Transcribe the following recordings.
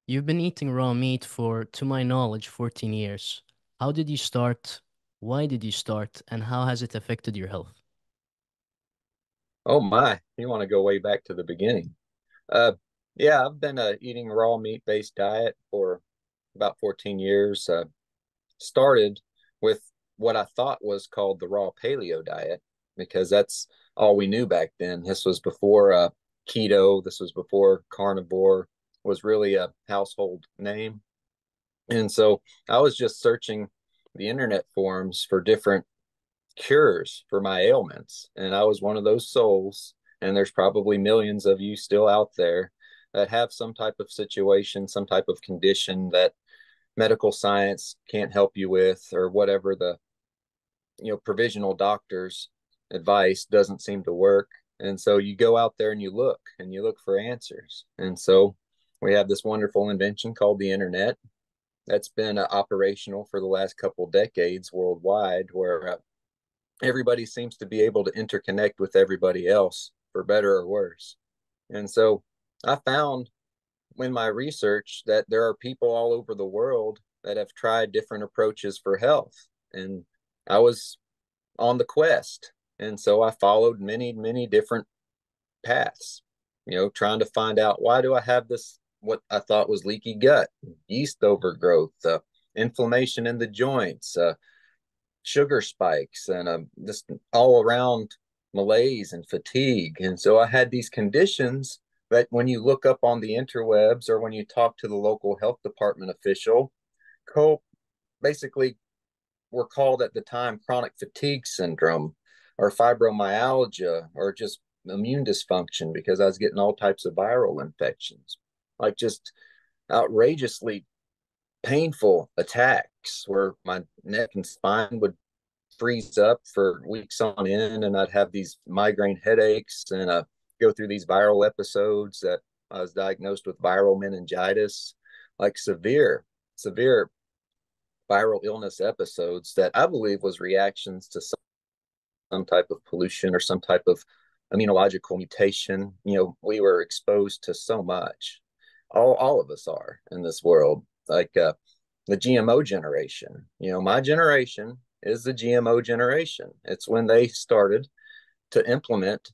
You've been eating raw meat for, to my knowledge, 14 years. How did you start? Why did you start? And how has it affected your health? Oh my, you want to go way back to the beginning. Uh, yeah, I've been eating raw meat-based diet for about 14 years. Started with what I thought was called the raw paleo diet because that's all we knew back then. This was before keto. This was before carnivore was really a household name. And so I was just searching the internet forums for different cures for my ailments. And I was one of those souls. And there's probably millions of you still out there that have some type of situation, some type of condition that medical science can't help you with, or whatever the provisional doctor's advice doesn't seem to work. And so you go out there and you look for answers. And so we have this wonderful invention called the internet that's been operational for the last couple decades worldwide, where everybody seems to be able to interconnect with everybody else for better or worse. And so I found in my research that there are people all over the world that have tried different approaches for health. And I was on the quest. And so I followed many, many different paths, trying to find out, why do I have this, what I thought was leaky gut, yeast overgrowth, inflammation in the joints, sugar spikes, and just all around malaise and fatigue. And so I had these conditions that when you look up on the interwebs or when you talk to the local health department official, co basically were called at the time chronic fatigue syndrome or fibromyalgia or just immune dysfunction, because I was getting all types of viral infections, like just outrageously painful attacks where my neck and spine would freeze up for weeks on end, and I'd have these migraine headaches and go through these viral episodes that I was diagnosed with viral meningitis, like severe viral illness episodes that I believe was reactions to some type of pollution or some type of immunological mutation. We were exposed to so much. All of us are in this world. Like the GMO generation. My generation is the GMO generation. It's when they started to implement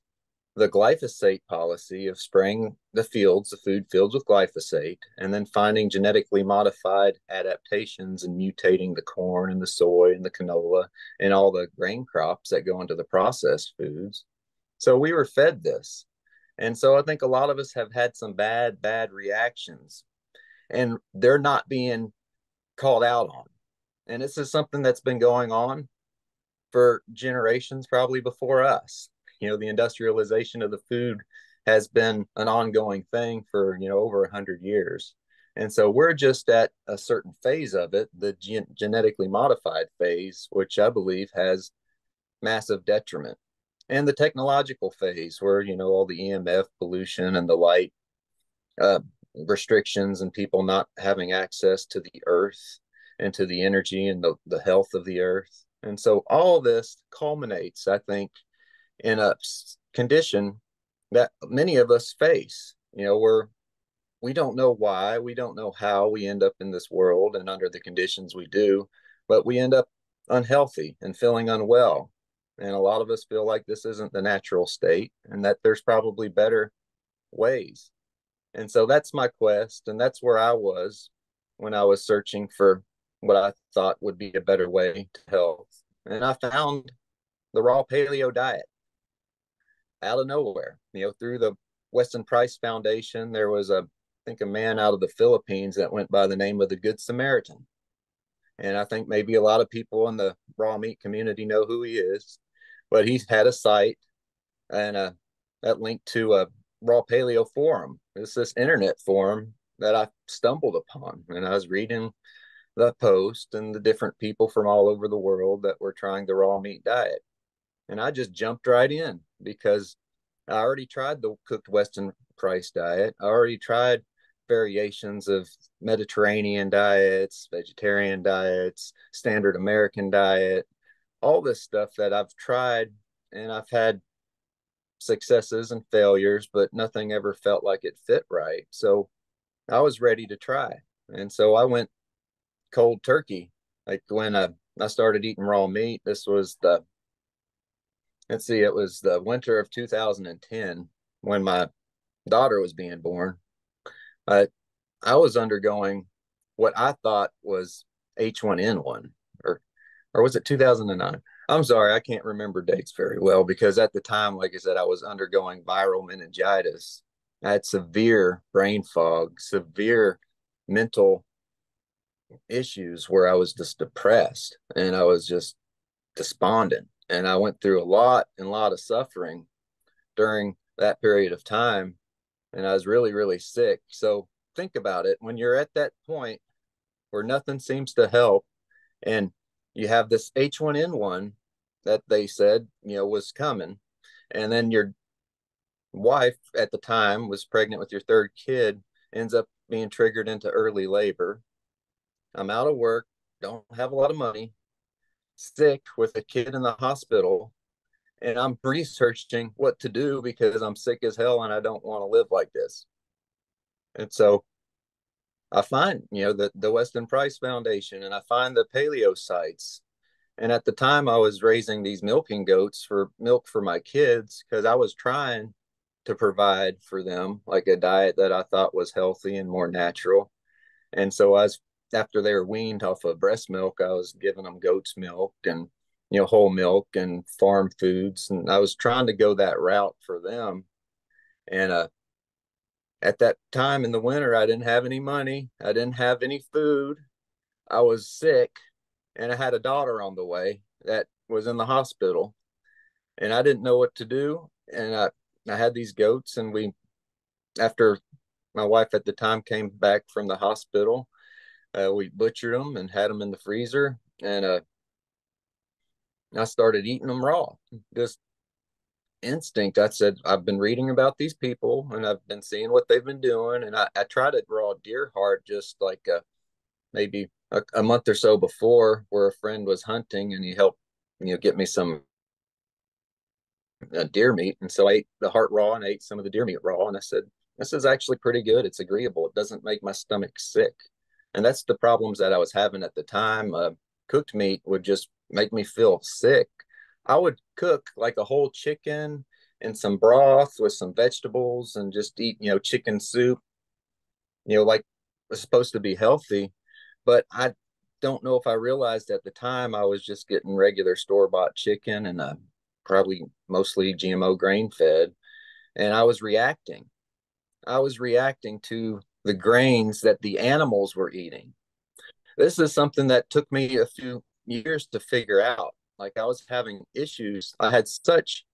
the glyphosate policy of spraying the food fields with glyphosate, and then finding genetically modified adaptations and mutating the corn and the soy and the canola and all the grain crops that go into the processed foods. So we were fed this. And so I think a lot of us have had some bad reactions, and they're not being called out on. And this is something that's been going on for generations probably before us. The industrialization of the food has been an ongoing thing for, over 100 years. And so we're just at a certain phase of it, the genetically modified phase, which I believe has massive detriment. And the technological phase, where, all the EMF pollution and the light uh, restrictions and people not having access to the earth and to the energy and the health of the earth. And so all of this culminates, I think, in a condition that many of us face. We don't know why, we don't know how we end up in this world and under the conditions we do, but we end up unhealthy and feeling unwell. And a lot of us feel like this isn't the natural state and that there's probably better ways. And so that's my quest. And that's where I was when I was searching for what I thought would be a better way to health. And I found the raw paleo diet out of nowhere, through the Weston Price Foundation. There was I think a man out of the Philippines that went by the name of the Good Samaritan. And I think maybe a lot of people in the raw meat community know who he is, but he's had a site and that linked to a raw paleo forum. It's this internet forum that I stumbled upon, and I was reading the post and the different people from all over the world that were trying the raw meat diet. And I just jumped right in because I already tried the cooked Weston Price diet. I already tried variations of Mediterranean diets, vegetarian diets, standard American diet, all this stuff that I've tried, and I've had successes and failures, but nothing ever felt like it fit right. So I was ready to try. And so I went cold turkey. Like when I started eating raw meat, this was let's see, it was the winter of 2010 when my daughter was being born. I, I was undergoing what I thought was H1N1, or or was it 2009? I'm sorry, I can't remember dates very well because at the time, like I said, I was undergoing viral meningitis. I had severe brain fog, severe mental issues where I was just depressed and I was just despondent. And I went through a lot of suffering during that period of time. And I was really, really sick. So think about it. When you're at that point where nothing seems to help and you have this H1N1 that they said, was coming. And then your wife at the time was pregnant with your third kid, ends up being triggered into early labor. I'm out of work, don't have a lot of money, sick with a kid in the hospital, and I'm researching what to do because I'm sick as hell and I don't want to live like this. And so I find, the Weston Price Foundation and I find the paleo sites. And at the time I was raising these milking goats for milk for my kids because I was trying to provide for them like a diet that I thought was healthy and more natural. And so after they were weaned off of breast milk, I was giving them goat's milk and, whole milk and farm foods. And I was trying to go that route for them. And at that time in the winter, I didn't have any money. I didn't have any food. I was sick and I had a daughter on the way that was in the hospital and I didn't know what to do. And I had these goats and after my wife at the time came back from the hospital, we butchered them and had them in the freezer, and I started eating them raw. Just instinct. I said, I've been reading about these people and I've been seeing what they've been doing, and I tried a raw deer heart just like maybe a month or so before, where a friend was hunting and he helped get me some deer meat, and so I ate the heart raw and I ate some of the deer meat raw, and I said, this is actually pretty good. It's agreeable. It doesn't make my stomach sick. And that's the problems that I was having at the time. Cooked meat would just make me feel sick. I would cook like a whole chicken and some broth with some vegetables and just eat, chicken soup, like it's supposed to be healthy. But I don't know if I realized at the time I was just getting regular store-bought chicken and probably mostly GMO grain fed. And I was reacting. I was reacting to the grains that the animals were eating. This is something that took me a few years to figure out. Like I was having issues. I had such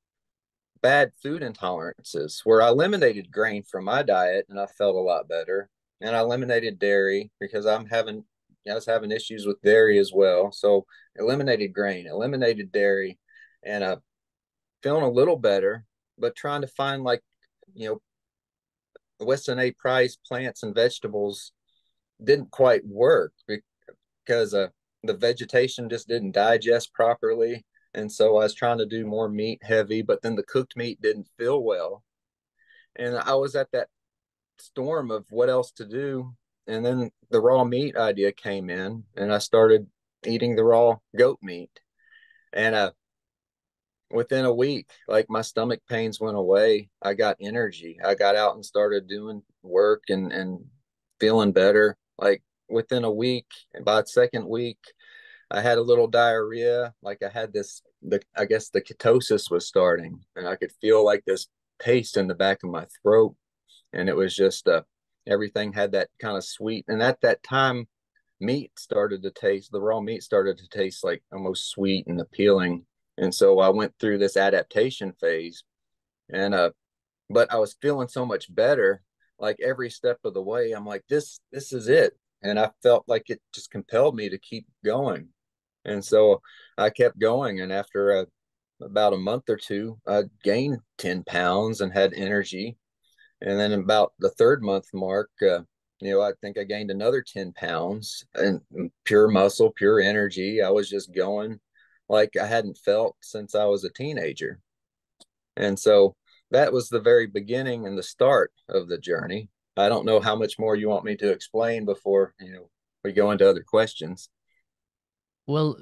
bad food intolerances where I eliminated grain from my diet and I felt a lot better. And I eliminated dairy because I was having issues with dairy as well. So eliminated grain, eliminated dairy, and feeling a little better, but trying to find like, you know, Weston A. Price plants and vegetables didn't quite work because the vegetation just didn't digest properly. And so I was trying to do more meat heavy, but then the cooked meat didn't feel well. And I was at that storm of what else to do. And then the raw meat idea came in, and I started eating the raw goat meat. And within a week, like my stomach pains went away. I got energy. I got out and started doing work and feeling better. Like within a week, and by the second week, I had a little diarrhea. Like I had I guess the ketosis was starting, and I could feel like this paste in the back of my throat. And it was just, everything had that kind of sweet. And at that time, the raw meat started to taste like almost sweet and appealing. And so I went through this adaptation phase, and but I was feeling so much better. Like every step of the way, I'm like, this is it. And I felt like it just compelled me to keep going. And so I kept going. And after about a month or two, I gained 10 pounds and had energy. And then about the third month mark, I think I gained another 10 pounds and pure muscle, pure energy. I was just going like I hadn't felt since I was a teenager. And so that was the very beginning and the start of the journey. I don't know how much more you want me to explain before, we go into other questions. Well,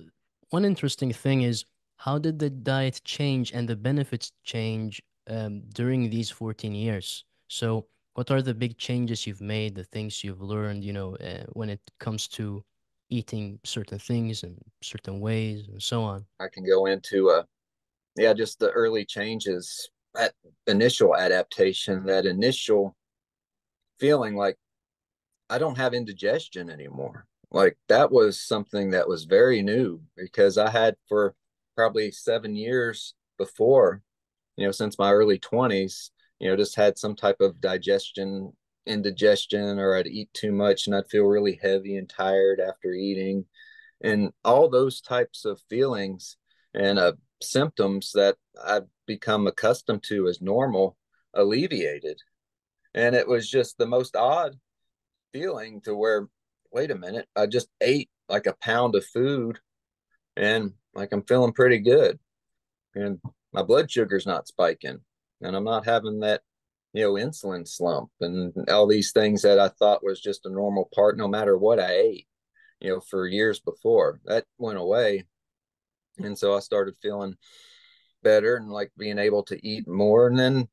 one interesting thing is how did the diet change and the benefits change during these 14 years? So, what are the big changes you've made, the things you've learned, when it comes to eating certain things and certain ways and so on? I can go into, yeah, just the early changes, that initial adaptation, that initial feeling like I don't have indigestion anymore. Like that was something that was very new because I had for probably 7 years before, since my early 20s, just had some type of indigestion, or I'd eat too much and I'd feel really heavy and tired after eating. And all those types of feelings and symptoms that I've become accustomed to as normal alleviated. And it was just the most odd feeling to where, wait a minute, I just ate like a pound of food and like I'm feeling pretty good. And my blood sugar's not spiking. And I'm not having that, insulin slump and all these things that I thought was just a normal part no matter what I ate, for years before. That went away. And so I started feeling better and like being able to eat more. And then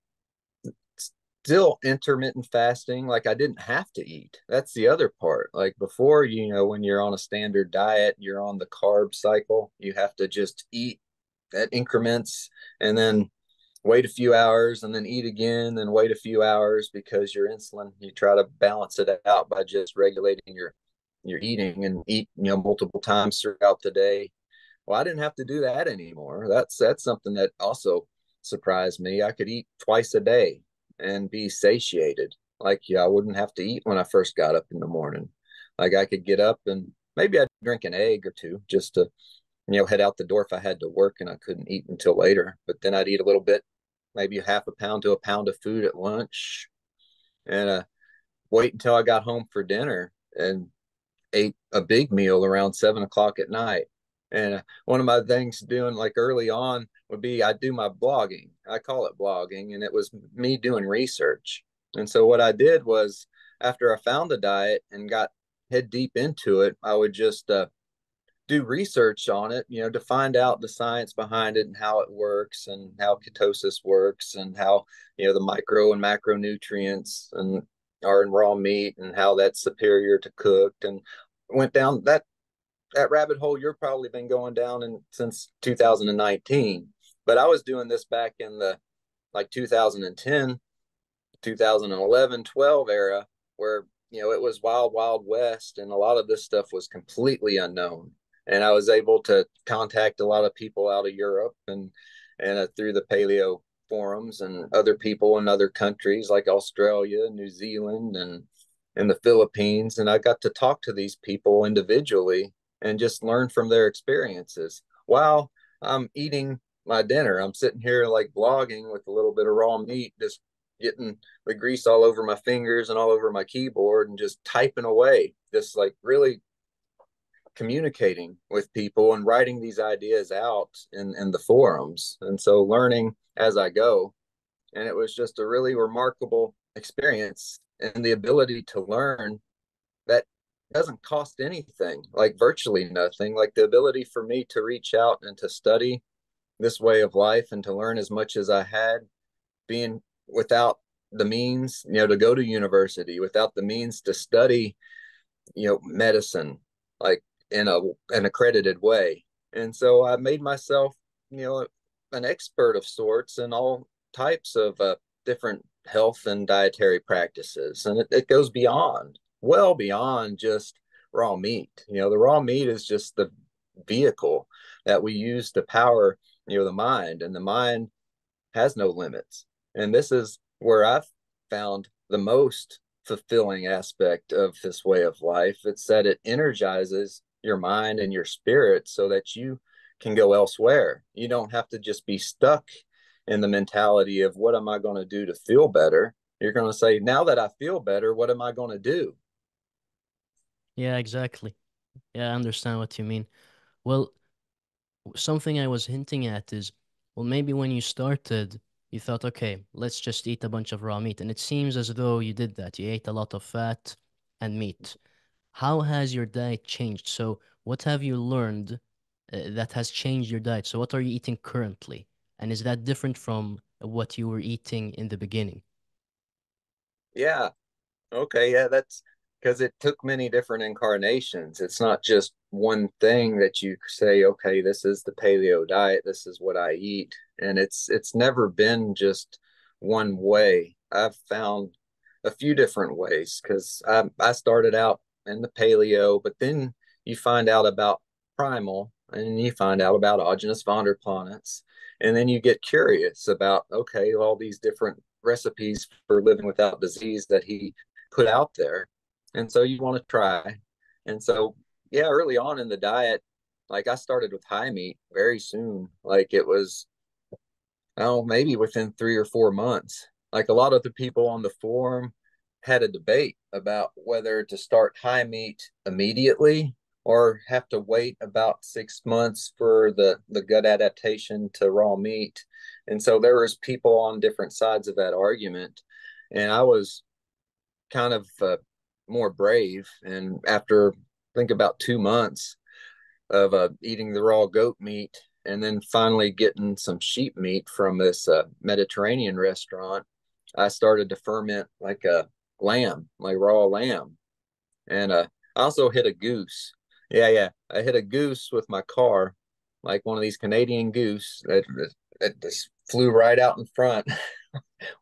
still intermittent fasting, like I didn't have to eat. That's the other part. Like before, when you're on a standard diet, you're on the carb cycle, you have to just eat at increments and then wait a few hours and then eat again, then wait a few hours because your insulin, you try to balance it out by just regulating your eating and eat, multiple times throughout the day. Well, I didn't have to do that anymore. That's something that also surprised me. I could eat twice a day and be satiated. Like, yeah, I wouldn't have to eat when I first got up in the morning. Like I could get up and maybe I'd drink an egg or two just to, head out the door if I had to work and I couldn't eat until later. But then I'd eat a little bit, maybe half a pound to a pound of food at lunch, and wait until I got home for dinner and ate a big meal around 7 o'clock at night. And one of my things doing like early on would be I do my blogging. I call it blogging, and it was me doing research. And so what I did was after I found the diet and got head deep into it, I would just do research on it, to find out the science behind it and how it works and how ketosis works and how, the micro and macronutrients and are in raw meat and how that's superior to cooked, and went down that rabbit hole you're probably been going down in since 2019. But I was doing this back in the like 2010, 2011, 12 era where, it was wild, wild west and a lot of this stuff was completely unknown. And I was able to contact a lot of people out of Europe and through the paleo forums and other people in other countries like Australia, New Zealand, and the Philippines. And I got to talk to these people individually and just learn from their experiences while I'm eating my dinner. I'm sitting here like blogging with a little bit of raw meat, just getting the grease all over my fingers and all over my keyboard and just typing away, just like really communicating with people and writing these ideas out in the forums. And so learning as I go. And it was just a really remarkable experience, and the ability to learn that doesn't cost anything, like virtually nothing, like the ability for me to reach out and to study this way of life and to learn as much as I had, being without the means, to go to university, without the means to study, medicine, like in an accredited way. And so I made myself, an expert of sorts in all types of different health and dietary practices. And it goes beyond, well beyond just raw meat. The raw meat is just the vehicle that we use to power, the mind, and the mind has no limits. And this is where I've found the most fulfilling aspect of this way of life. It's that it energizes your mind and your spirit so that you can go elsewhere. You don't have to just be stuck in the mentality of what am I going to do to feel better? You're going to say, now that I feel better, what am I going to do? Yeah, exactly. Yeah, I understand what you mean. Well, something I was hinting at is, well, maybe when you started, You thought, okay, let's just eat a bunch of raw meat. And it seems as though you did that. You ate a lot of fat and meat. How has your diet changed? So, what have you learned that has changed your diet? So, what are you eating currently? And is that different from what you were eating in the beginning? Yeah. Okay, yeah, that's because it took many different incarnations. It's not just one thing that you say, okay, this is the paleo diet, this is what I eat. And it's never been just one way. I've found a few different ways because I started out in the paleo, but then you find out about primal and you find out about autogenous Vonderplanets. And then you get curious about, okay, all these different recipes for living without disease that he put out there. And so you want to try. And so, yeah, early on in the diet, like I started with high meat very soon. Like it was, oh, maybe within 3 or 4 months. Like a lot of the people on the forum had a debate about whether to start high meat immediately or have to wait about 6 months for the gut adaptation to raw meat. And so there was people on different sides of that argument. And I was kind of more brave. And after, I think about 2 months of eating the raw goat meat and then finally getting some sheep meat from this Mediterranean restaurant, I started to ferment like a lamb, like raw lamb. And I also hit a goose. Yeah, yeah. I hit a goose with my car, like one of these Canadian goose that just flew right out in front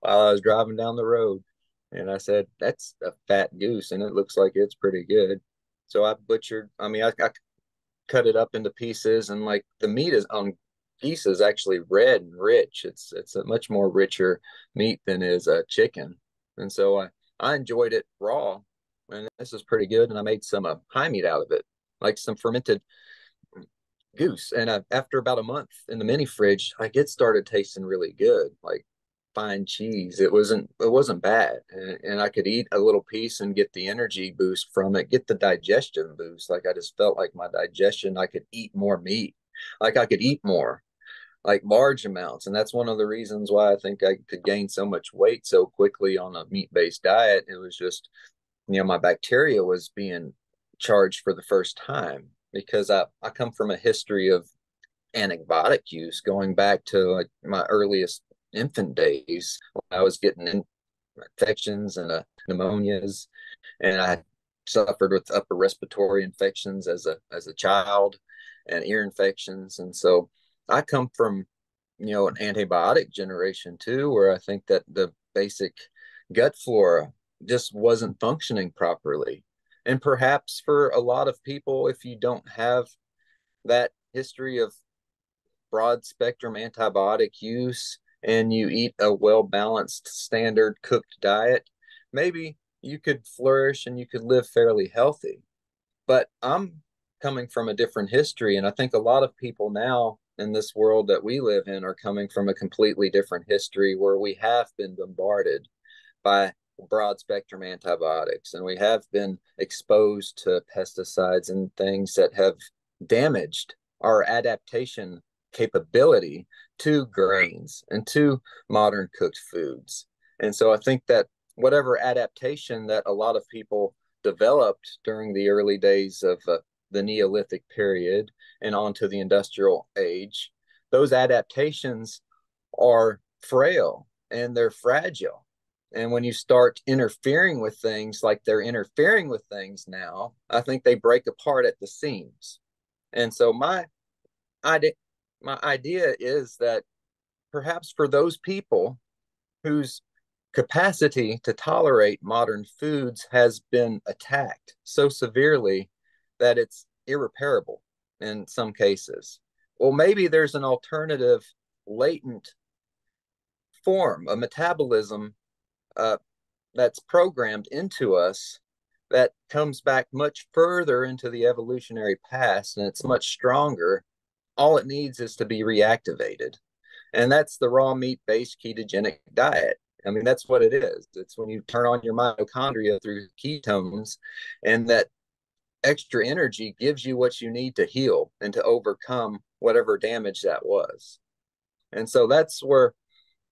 while I was driving down the road. And I said, that's a fat goose, and it looks like it's pretty good. So I butchered, I cut it up into pieces, and like the meat is on geese is actually red and rich. It's a much more richer meat than is a chicken. And so I enjoyed it raw, and this is pretty good. And I made some high meat out of it, like some fermented goose. And after about a month in the mini fridge, like it started tasting really good, like fine cheese. It wasn't bad, and I could eat a little piece and get the energy boost from it, get the digestion boost. Like I just felt like my digestion, I could eat more meat, like I could eat more, like large amounts. And that's one of the reasons why I think I could gain so much weight so quickly on a meat-based diet. It was just, my bacteria was being charged for the first time because I come from a history of antibiotic use going back to like my earliest infant days. I was getting infections and pneumonias, and I suffered with upper respiratory infections as a child and ear infections. And so I come from, an antibiotic generation too, where I think that the basic gut flora just wasn't functioning properly. And perhaps for a lot of people, if you don't have that history of broad spectrum antibiotic use and you eat a well balanced standard cooked diet, maybe you could flourish and you could live fairly healthy. But I'm coming from a different history. And I think a lot of people now in this world that we live in are coming from a completely different history where we have been bombarded by broad spectrum antibiotics and we have been exposed to pesticides and things that have damaged our adaptation capability to grains and to modern cooked foods. And so I think that whatever adaptation that a lot of people developed during the early days of the Neolithic period and onto the industrial age, those adaptations are frail and they're fragile. And when you start interfering with things like they're interfering with things now, I think they break apart at the seams. And so idea, my idea is that perhaps for those people whose capacity to tolerate modern foods has been attacked so severely that it's irreparable in some cases. Well, maybe there's an alternative latent form, a metabolism uh, that's programmed into us that comes back much further into the evolutionary past and it's much stronger. All it needs is to be reactivated. And that's the raw meat based ketogenic diet. I mean, that's what it is. It's when you turn on your mitochondria through ketones, and that extra energy gives you what you need to heal and to overcome whatever damage that was. And so that's where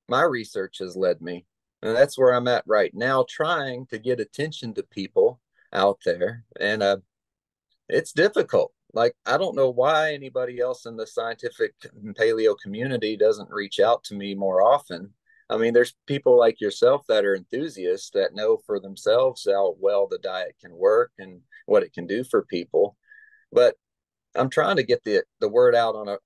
my research has led me. And that's where I'm at right now, trying to get attention to people out there. And it's difficult. Like, I don't know why anybody else in the scientific paleo community doesn't reach out to me more often. I mean, there's people like yourself that are enthusiasts that know for themselves how well the diet can work and what it can do for people. But I'm trying to get the word out on a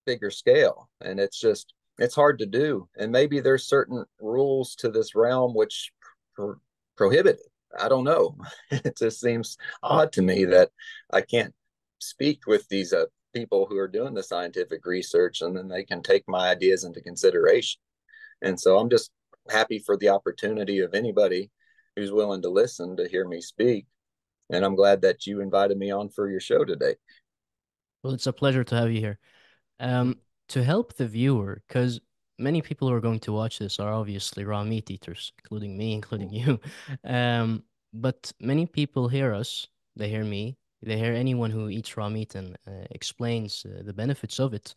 bigger scale, and it's hard to do. And maybe there's certain rules to this realm which pro- prohibit it. I don't know. It just seems odd to me that I can't speak with these people who are doing the scientific research, and then they can take my ideas into consideration. And so I'm just happy for the opportunity of anybody who's willing to listen to hear me speak. And I'm glad that you invited me on for your show today. Well, it's a pleasure to have you here. Um, to help the viewer, because many people who are going to watch this are obviously raw meat eaters, including me, including you. Um, but many people hear us, they hear me, they hear anyone who eats raw meat and explains the benefits of it.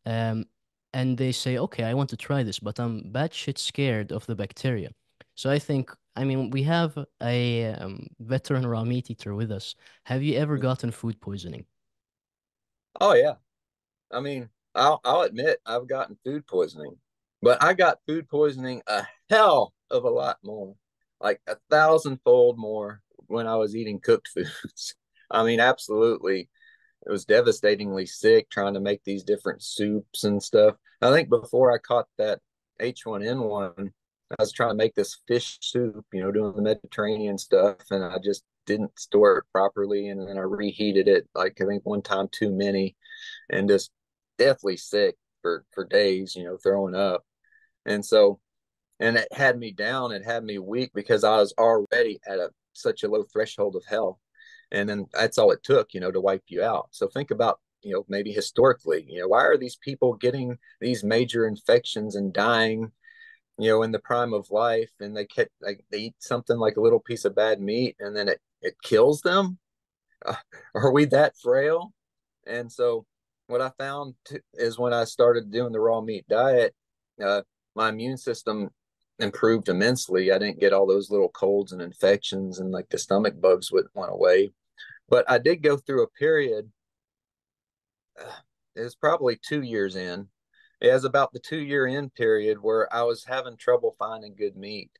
Um, and they say, okay, I want to try this, but I'm batshit scared of the bacteria. So I think, I mean, we have a veteran raw meat eater with us. Have you ever gotten food poisoning? Oh yeah. I mean, I'll admit I've gotten food poisoning, but I got food poisoning a hell of a lot more, like a thousandfold more when I was eating cooked foods. I mean, absolutely. It was devastatingly sick trying to make these different soups and stuff. I think before I caught that H1N1, I was trying to make this fish soup, doing the Mediterranean stuff, and I just didn't store it properly. And then I reheated it, like I think one time too many, and just deathly sick for days, throwing up. And so, and it had me down, it had me weak because I was already at such a low threshold of health. And then that's all it took, to wipe you out. So think about, maybe historically, why are these people getting these major infections and dying, in the prime of life, and they eat something like a little piece of bad meat and then it kills them? Uh, are we that frail? And so what I found is when I started doing the raw meat diet, uh, my immune system improved immensely. I didn't get all those little colds and infections, and like the stomach bugs went away. But I did go through a period. It was probably 2 years in. It was about the 2 year in period where I was having trouble finding good meat.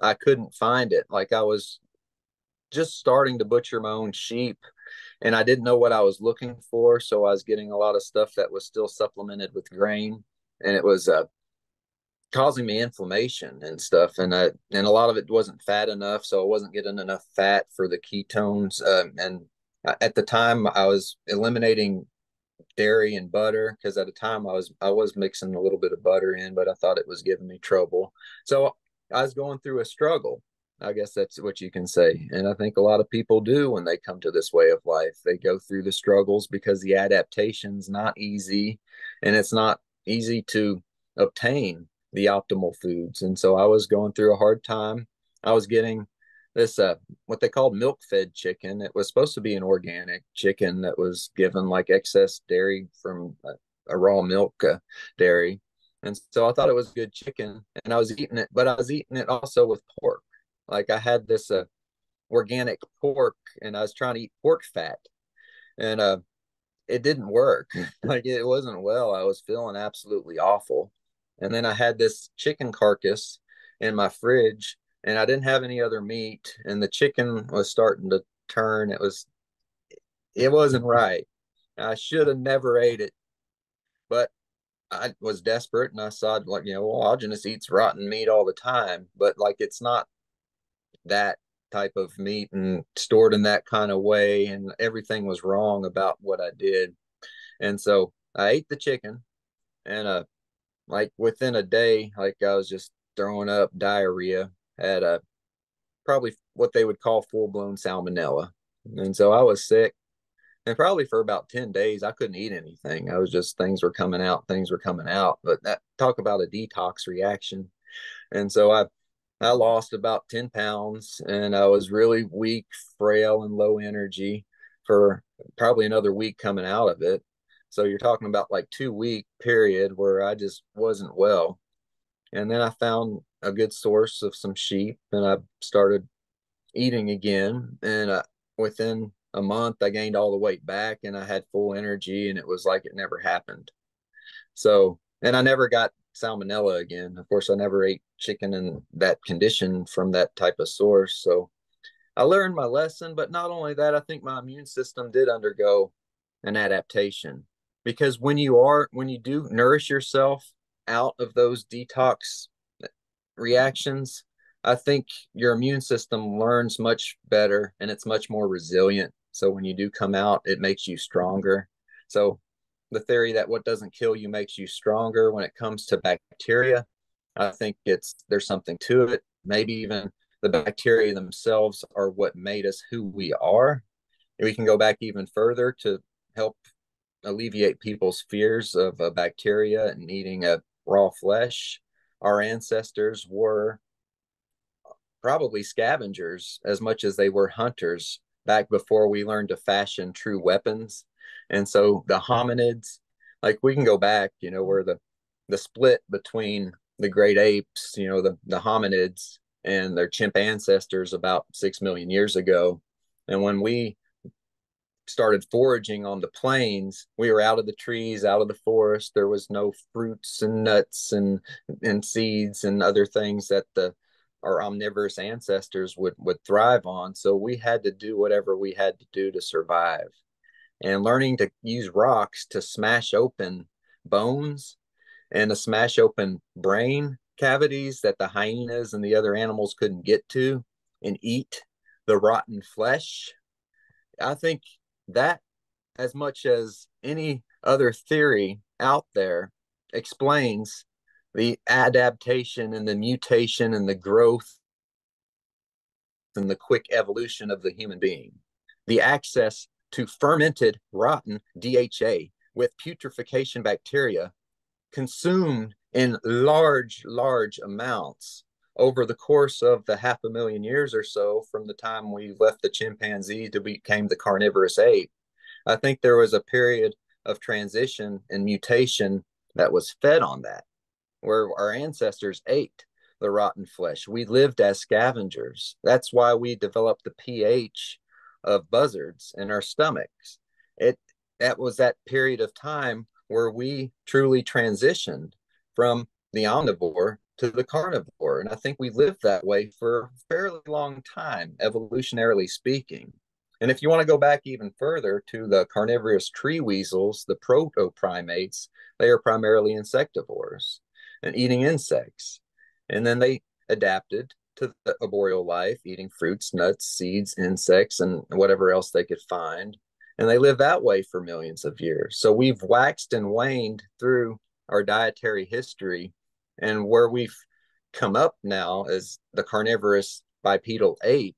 I couldn't find it. Like I was just starting to butcher my own sheep, and I didn't know what I was looking for. So I was getting a lot of stuff that was still supplemented with grain, and it was causing me inflammation and stuff. And a lot of it wasn't fat enough, so I wasn't getting enough fat for the ketones. And at the time, I was eliminating dairy and butter because at the time I was mixing a little bit of butter in, but I thought it was giving me trouble. So I was going through a struggle. I guess that's what you can say. And I think a lot of people do when they come to this way of life. They go through the struggles because the adaptation's not easy, and it's not easy to obtain the optimal foods. And so I was going through a hard time. I was getting this what they called milk fed chicken. It was supposed to be an organic chicken that was given like excess dairy from a raw milk dairy. And so I thought it was good chicken, and I was eating it, but I was eating it also with pork. Like I had this organic pork, and I was trying to eat pork fat, and it didn't work. Like it wasn't well. I was feeling absolutely awful. And then I had this chicken carcass in my fridge, and I didn't have any other meat, and the chicken was starting to turn. It wasn't right. I should have never ate it, but I was desperate, and I saw like, well, Alginus eats rotten meat all the time, but like it's not that type of meat and stored in that kind of way, and everything was wrong about what I did. And so I ate the chicken, and like within a day, like I was just throwing up diarrhea, had a probably what they would call full blown salmonella. And so I was sick. And probably for about 10 days, I couldn't eat anything. I was just, things were coming out, things were coming out. But that, talk about a detox reaction. And so I lost about 10 pounds, and I was really weak, frail, and low energy for probably another week coming out of it. So you're talking about like 2 week period where I just wasn't well. And then I found a good source of some sheep and I started eating again. And within a month, I gained all the weight back and I had full energy and it was like it never happened. So, and I never got salmonella again. Of course, I never ate chicken in that condition from that type of source. So I learned my lesson, but not only that, I think my immune system did undergo an adaptation because when you do nourish yourself out of those detox reactions, I think your immune system learns much better and it's much more resilient. So when you do come out, it makes you stronger. So the theory that what doesn't kill you makes you stronger when it comes to bacteria, I think there's something to it. Maybe even the bacteria themselves are what made us who we are. We can go back even further to help alleviate people's fears of bacteria and eating raw flesh. Our ancestors were probably scavengers as much as they were hunters back before we learned to fashion true weapons. And so the hominids, like we can go back, where the split between the great apes, the hominids and their chimp ancestors about 6 million years ago. And when we started foraging on the plains, we were out of the trees, out of the forest. There was no fruits and nuts and seeds and other things that the our omnivorous ancestors would thrive on. So we had to do whatever we had to do to survive. And learning to use rocks to smash open bones and to smash open brain cavities that the hyenas and the other animals couldn't get to and eat the rotten flesh. I think that, as much as any other theory out there, explains the adaptation and the mutation and the growth and the quick evolution of the human being. The access to fermented, rotten DHA with putrefaction bacteria consumed in large, large amounts over the course of the 500,000 years or so from the time we left the chimpanzee to became the carnivorous ape. I think there was a period of transition and mutation that was fed on that, where our ancestors ate the rotten flesh. We lived as scavengers. That's why we developed the pH of buzzards in our stomachs. It that was that period of time where we truly transitioned from the omnivore to the carnivore. And I think we lived that way for a fairly long time, evolutionarily speaking. And if you want to go back even further to the carnivorous tree weasels, the proto-primates, they are primarily insectivores and eating insects. And then they adapted to the arboreal life, eating fruits, nuts, seeds, insects, and whatever else they could find. And they live that way for millions of years. So we've waxed and waned through our dietary history. And where we've come up now as the carnivorous bipedal ape.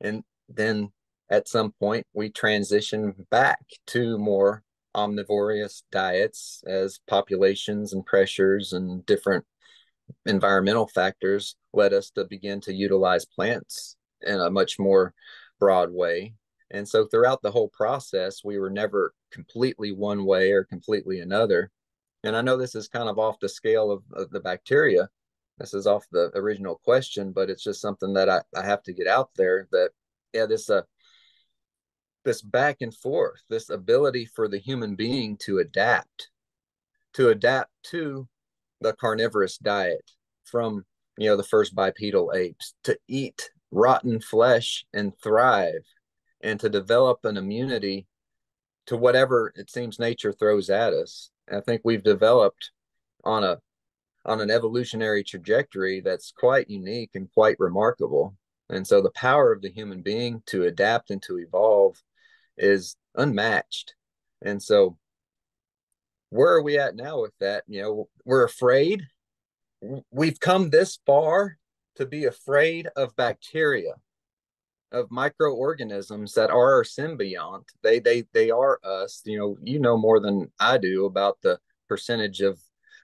And then at some point, we transition back to more omnivorous diets as populations and pressures and different environmental factors led us to begin to utilize plants in a much more broad way. And so throughout the whole process, we were never completely one way or completely another. And I know this is kind of off the scale of the bacteria. This is off the original question, but it's just something that I have to get out there that, yeah, this back and forth, this ability for the human being to adapt to the carnivorous diet from the first bipedal apes, to eat rotten flesh and thrive, and to develop an immunity to whatever it seems nature throws at us. I think we've developed on an evolutionary trajectory that's quite unique and quite remarkable. And so the power of the human being to adapt and to evolve is unmatched. And so where are we at now with that? We're afraid. We've come this far to be afraid of bacteria, of microorganisms that are our symbiont. They are us. You know more than I do about the percentage of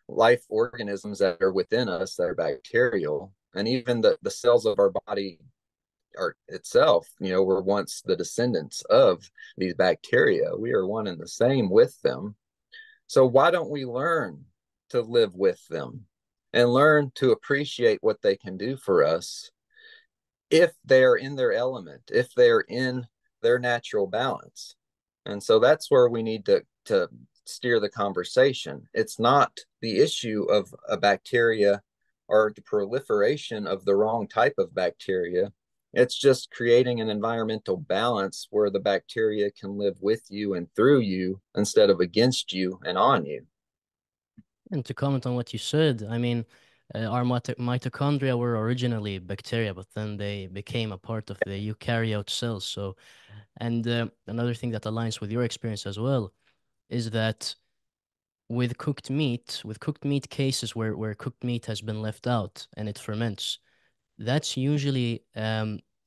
life organisms that are within us that are bacterial, and even the cells of our body are itself. Were once the descendants of these bacteria. We are one and the same with them. So why don't we learn to live with them? and learn to appreciate what they can do for us if they're in their element, if they're in their natural balance. And so that's where we need to steer the conversation. It's not the issue of a bacteria or the proliferation of the wrong type of bacteria. It's just creating an environmental balance where the bacteria can live with you and through you instead of against you and on you. And to comment on what you said, I mean, our mitochondria were originally bacteria, but then they became a part of the eukaryote cells. So, and another thing that aligns with your experience as well is that with cooked meat cases where cooked meat has been left out and it ferments, that's usually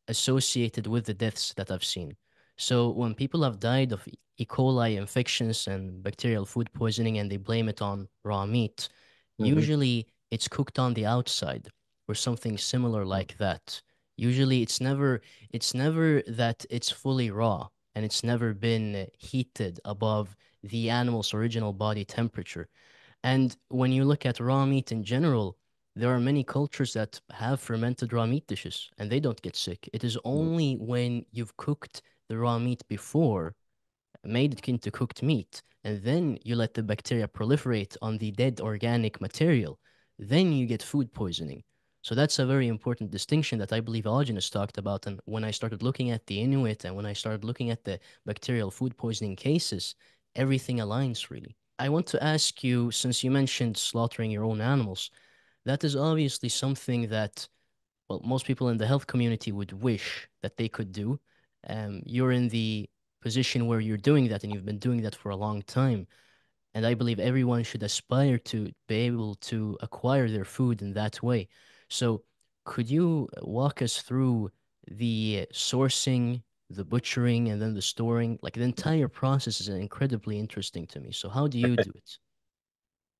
associated with the deaths that I've seen. So when people have died of E. coli infections and bacterial food poisoning and they blame it on raw meat, Mm-hmm. usually it's cooked on the outside or something similar like that. Usually it's never that it's fully raw and it's never been heated above the animal's original body temperature. And when you look at raw meat in general, there are many cultures that have fermented raw meat dishes and they don't get sick. It is only when you've cooked the raw meat before, made it into cooked meat, and then you let the bacteria proliferate on the dead organic material, then you get food poisoning. So that's a very important distinction that I believe Alginus talked about. And when I started looking at the Inuit and when I started looking at the bacterial food poisoning cases, everything aligns really. I want to ask you, since you mentioned slaughtering your own animals, that is obviously something that, well, most people in the health community would wish that they could do. You're in the position where you're doing that and you've been doing that for a long time. And I believe everyone should aspire to be able to acquire their food in that way. So, could you walk us through the sourcing, the butchering, and then the storing? Like the entire process is incredibly interesting to me. So, how do you do it?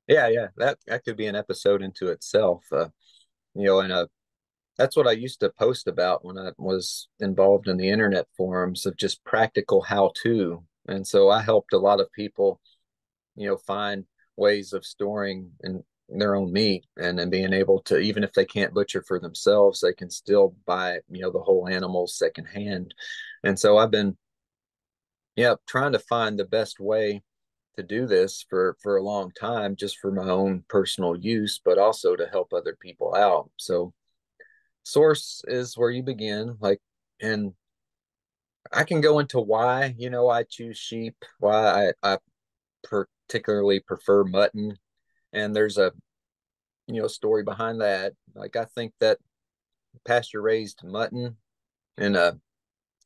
Yeah, yeah, that could be an episode into itself. And that's what I used to post about when I was involved in the internet forums of just practical how to. And so I helped a lot of people, find ways of storing in their own meat and then being able to, even if they can't butcher for themselves, they can still buy, the whole animal secondhand. And so I've been, yeah, trying to find the best way to do this for a long time, just for my own personal use, but also to help other people out. So source is where you begin, like, and I can go into why, I choose sheep, why I particularly prefer mutton. And there's a, story behind that. Like, I think that pasture raised mutton and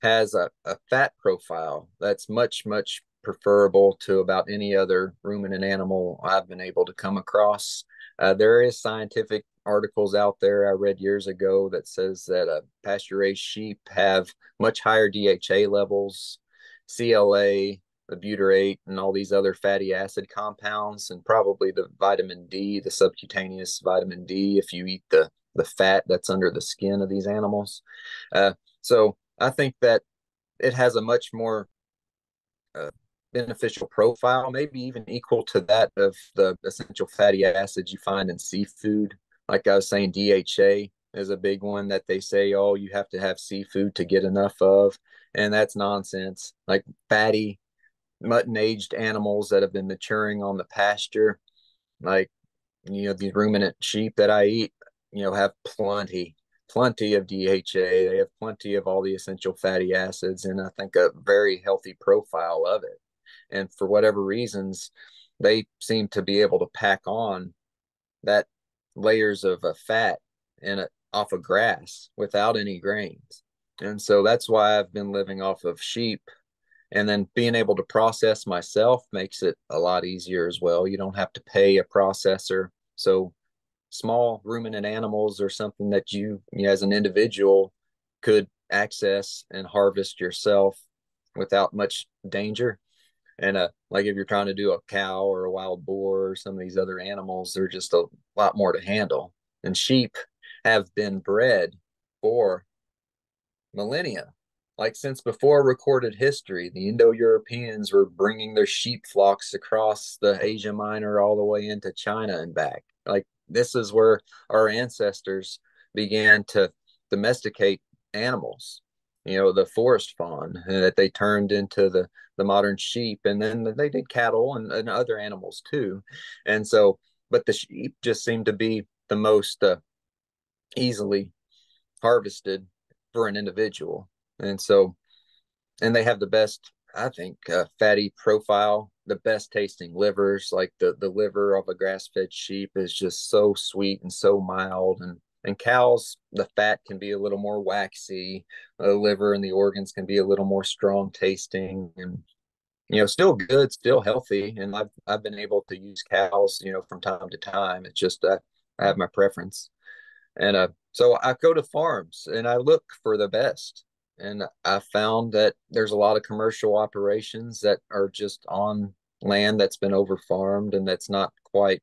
has a fat profile that's much, much preferable to about any other ruminant animal I've been able to come across. There is scientific articles out there I read years ago that says that pasture raised sheep have much higher DHA levels, CLA, the butyrate, and all these other fatty acid compounds, and probably the vitamin D, the subcutaneous vitamin D, if you eat the fat that's under the skin of these animals. So I think that it has a much more uh, beneficial profile, maybe even equal to that of the essential fatty acids you find in seafood. Like I was saying, DHA is a big one that they say, oh, you have to have seafood to get enough of. And that's nonsense. Like fatty, mutton aged animals that have been maturing on the pasture, like, these ruminant sheep that I eat, have plenty of DHA. They have plenty of all the essential fatty acids, and I think a very healthy profile of it. And for whatever reasons, they seem to be able to pack on that layers of fat in it off of grass without any grains. And so that's why I've been living off of sheep, and then being able to process myself makes it a lot easier as well. You don't have to pay a processor. So small ruminant animals are something that you as an individual could access and harvest yourself without much danger. And like if you're trying to do a cow or a wild boar or some of these other animals, they're just a lot more to handle. And sheep have been bred for millennia. Like since before recorded history, the Indo-Europeans were bringing their sheep flocks across the Asia Minor all the way into China and back. Like this is where our ancestors began to domesticate animals, the forest fawn, and that they turned into the modern sheep, and then they did cattle and other animals too. And so, but the sheep just seemed to be the most easily harvested for an individual. And so, and they have the best, I think, fatty profile, the best tasting livers. Like the liver of a grass fed sheep is just so sweet and so mild. And cows, the fat can be a little more waxy. The liver and the organs can be a little more strong tasting, and still good, still healthy. And I've been able to use cows, from time to time. It's just I have my preference. And so I go to farms and I look for the best. And I found that there's a lot of commercial operations that are just on land that's been over farmed and that's not quite,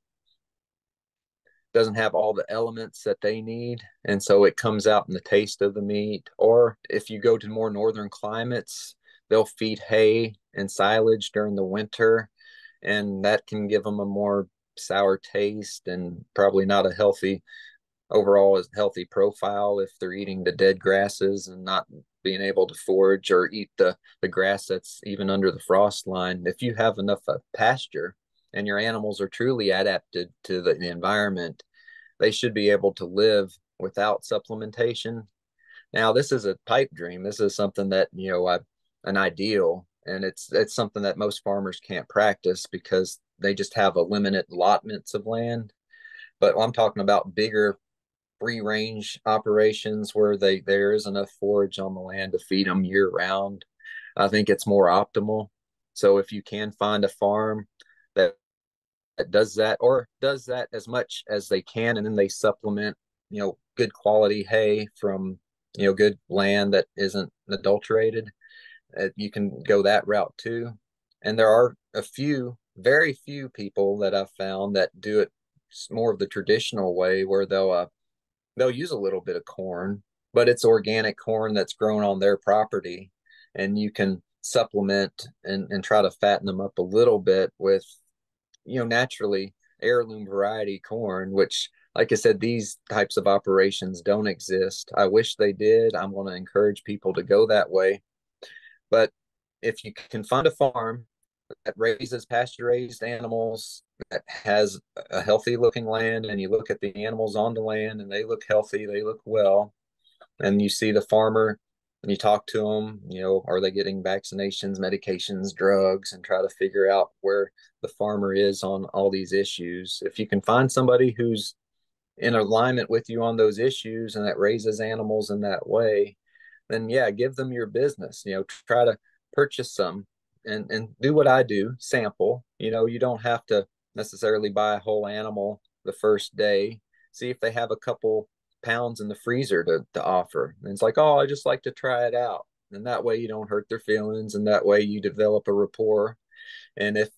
doesn't have all the elements that they need. And so it comes out in the taste of the meat. Or if you go to more northern climates, they'll feed hay and silage during the winter. And that can give them a more sour taste and probably not a healthy overall is healthy profile if they're eating the dead grasses and not being able to forage or eat the grass that's even under the frost line. If you have enough pasture and your animals are truly adapted to the environment, they should be able to live without supplementation. Now, this is a pipe dream. This is something that, an ideal, and it's something that most farmers can't practice because they just have a limited allotments of land. But I'm talking about bigger free range operations where there is enough forage on the land to feed them year round. I think it's more optimal. So if you can find a farm that, that does that or does that as much as they can, and then they supplement, good quality hay from, good land that isn't adulterated, you can go that route too. And there are very few people that I've found that do it more of the traditional way where they'll use a little bit of corn, but it's organic corn that's grown on their property. And you can supplement and try to fatten them up a little bit with, naturally heirloom variety corn, which, like I said, these types of operations don't exist. I wish they did. I'm going to encourage people to go that way. But if you can find a farm that raises pasture raised animals, that has a healthy looking land, and you look at the animals on the land and they look healthy, they look well, and you see the farmer and you talk to them, are they getting vaccinations, medications, drugs, and try to figure out where the farmer is on all these issues. If you can find somebody who's in alignment with you on those issues and that raises animals in that way, then yeah, give them your business. Try to purchase some and do what I do, sample. You don't have to necessarily buy a whole animal the first day. See if they have a couple pounds in the freezer to offer. And it's like, oh, I just like to try it out. And that way you don't hurt their feelings, and that way you develop a rapport. And if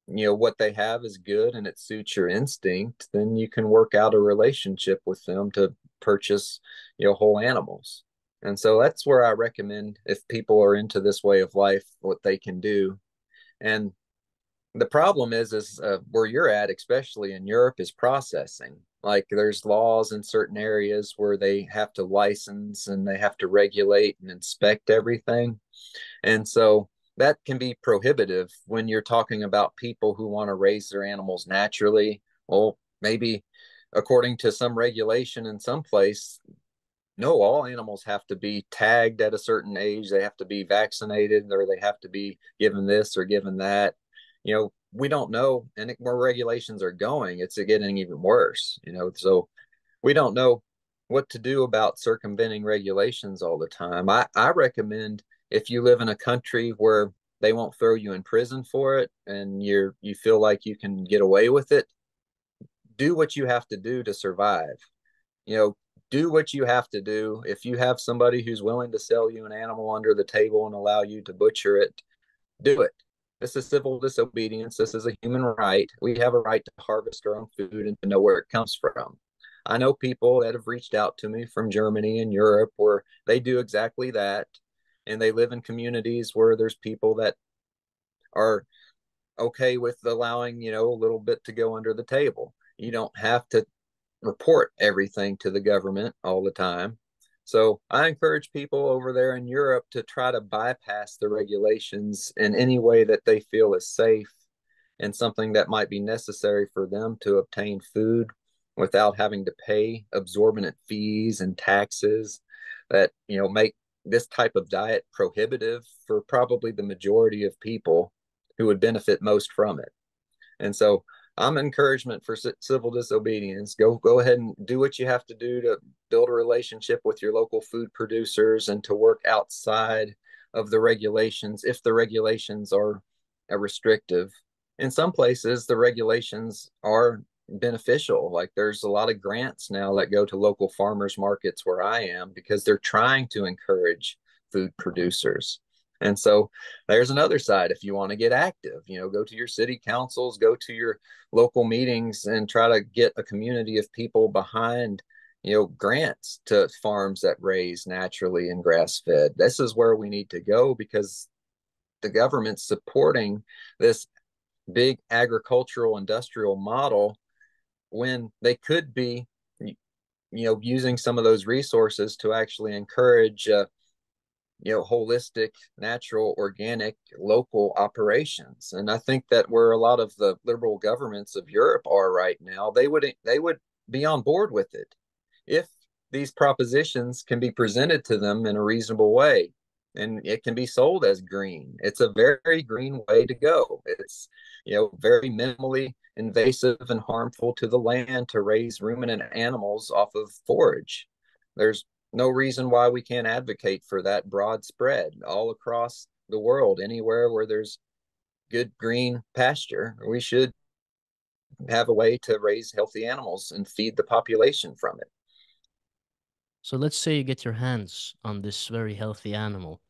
what they have is good and it suits your instinct, then you can work out a relationship with them to purchase whole animals. And so that's where I recommend, if people are into this way of life, what they can do. And the problem is where you're at, especially in Europe, is processing. Like there's laws in certain areas where they have to license and they have to regulate and inspect everything. And so that can be prohibitive when you're talking about people who want to raise their animals naturally. Well, maybe according to some regulation in some place, no, all animals have to be tagged at a certain age. They have to be vaccinated, or they have to be given this or given that. We don't know, and where regulations are going, it's getting even worse. So we don't know what to do about circumventing regulations all the time. I recommend, if you live in a country where they won't throw you in prison for it and you feel like you can get away with it, do what you have to do to survive. You know, do what you have to do. If you have somebody who's willing to sell you an animal under the table and allow you to butcher it, do it. This is civil disobedience. This is a human right. We have a right to harvest our own food and to know where it comes from. I know people that have reached out to me from Germany and Europe where they do exactly that. And they live in communities where there's people that are okay with allowing, a little bit to go under the table. You don't have to report everything to the government all the time. So I encourage people over there in Europe to try to bypass the regulations in any way that they feel is safe and something that might be necessary for them to obtain food without having to pay exorbitant fees and taxes that, make this type of diet prohibitive for probably the majority of people who would benefit most from it. And so I'm encouragement for civil disobedience. Go ahead and do what you have to do to build a relationship with your local food producers and to work outside of the regulations if the regulations are restrictive. In some places, the regulations are beneficial. Like there's a lot of grants now that go to local farmers markets where I am because they're trying to encourage food producers. And so there's another side. If you want to get active, go to your city councils, go to your local meetings and try to get a community of people behind, grants to farms that raise naturally and grass fed. This is where we need to go because the government's supporting this big agricultural industrial model when they could be, using some of those resources to actually encourage holistic, natural, organic, local operations. And I think that where a lot of the liberal governments of Europe are right now, they would be on board with it if these propositions can be presented to them in a reasonable way. And it can be sold as green. It's a very green way to go. It's, very minimally invasive and harmful to the land to raise ruminant animals off of forage. There's no reason why we can't advocate for that broad spread all across the world. Anywhere where there's good green pasture, we should have a way to raise healthy animals and feed the population from it. So let's say you get your hands on this very healthy animal.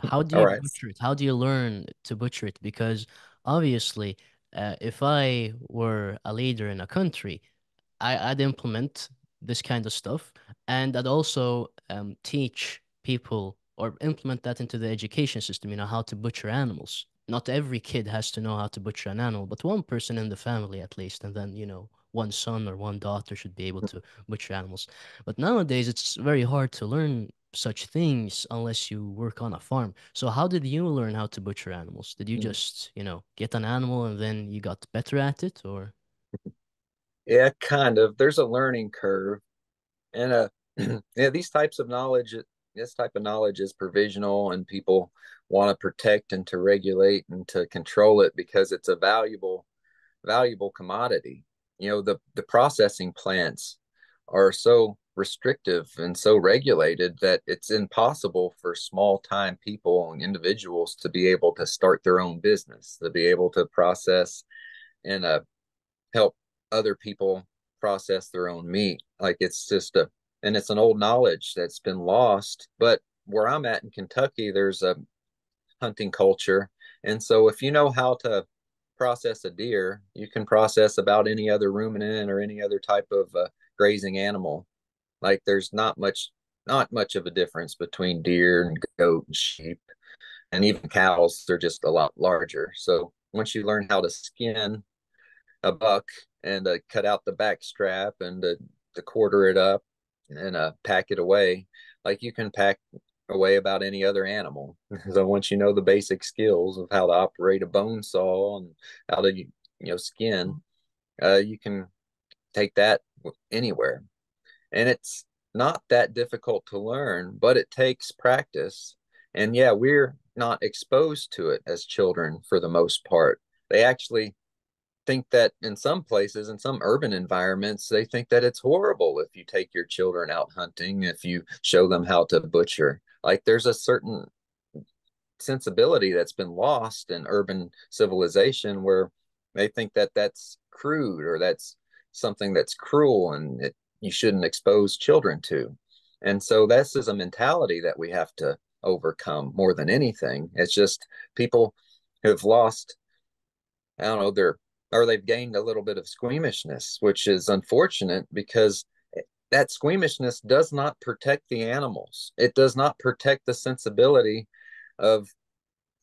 How do All you right. butcher it? How do you learn to butcher it? Because obviously, if I were a leader in a country, I'd implement this kind of stuff, and I'd also teach people or implement that into the education system, how to butcher animals. Not every kid has to know how to butcher an animal, but one person in the family at least, and then, one son or one daughter should be able to butcher animals. But nowadays, it's very hard to learn such things unless you work on a farm. So how did you learn how to butcher animals? Did you just, get an animal and then you got better at it, or? Yeah, kind of. There's a learning curve. And yeah, this type of knowledge is provisional and people want to protect and to regulate and to control it because it's a valuable commodity. The processing plants are so restrictive and so regulated that it's impossible for small time people and individuals to be able to start their own business, to be able to process and help other people process their own meat. Like and it's an old knowledge that's been lost. But where I'm at in Kentucky, there's a hunting culture. And so if you know how to process a deer, you can process about any other ruminant or any other type of grazing animal. Like there's not much of a difference between deer and goat and sheep and even cows. They're just a lot larger. So once you learn how to skin a buck and cut out the back strap and to quarter it up and pack it away, like you can pack away about any other animal. So once you know the basic skills of how to operate a bone saw and how to skin, you can take that anywhere. And it's not that difficult to learn, but it takes practice. And yeah, we're not exposed to it as children for the most part. They actually think that in some places, in some urban environments, they think that it's horrible if you take your children out hunting, if you show them how to butcher. Like there's a certain sensibility that's been lost in urban civilization where they think that that's crude or that's something that's cruel and you shouldn't expose children to. And so this is a mentality that we have to overcome more than anything. It's just people who have lost, I don't know, or they've gained a little bit of squeamishness, which is unfortunate because that squeamishness does not protect the animals. It does not protect the sensibility of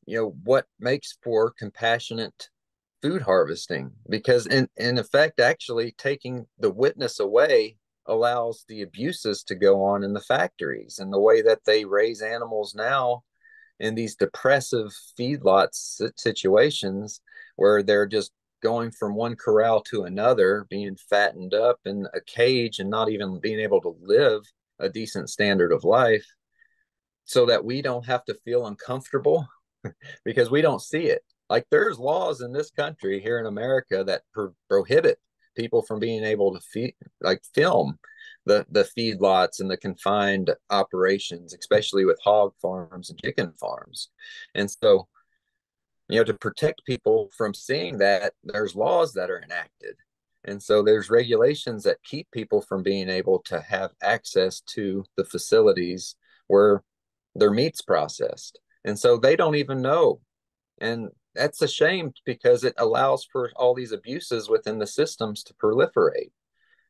what makes for compassionate food harvesting, because in effect, actually taking the witness away allows the abuses to go on in the factories and the way that they raise animals now in these depressive feedlots situations where they're just going from one corral to another, being fattened up in a cage and not even being able to live a decent standard of life, so that we don't have to feel uncomfortable because we don't see it. Like there's laws in this country here in America that prohibit people from being able to film the feedlots and the confined operations, especially with hog farms and chicken farms. And so, to protect people from seeing that, there's laws that are enacted. And so there's regulations that keep people from being able to have access to the facilities where their meat's processed. And so they don't even know. And that's a shame because it allows for all these abuses within the systems to proliferate.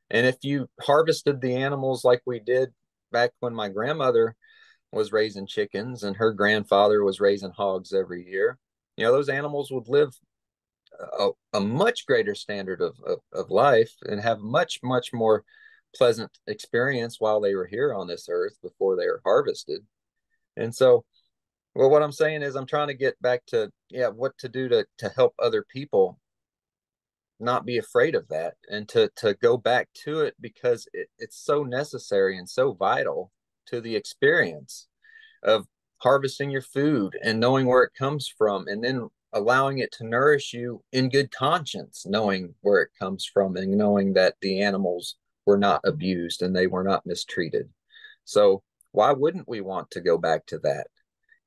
And if you harvested the animals like we did back when my grandmother was raising chickens and her grandfather was raising hogs every year, those animals would live a much greater standard of life and have much, much more pleasant experience while they were here on this earth before they were harvested. And so, well, what I'm saying is I'm trying to get back to, what to do to help other people not be afraid of that and to go back to it because it's so necessary and so vital to the experience of harvesting your food and knowing where it comes from, and then allowing it to nourish you in good conscience, knowing where it comes from and knowing that the animals were not abused and they were not mistreated. So why wouldn't we want to go back to that?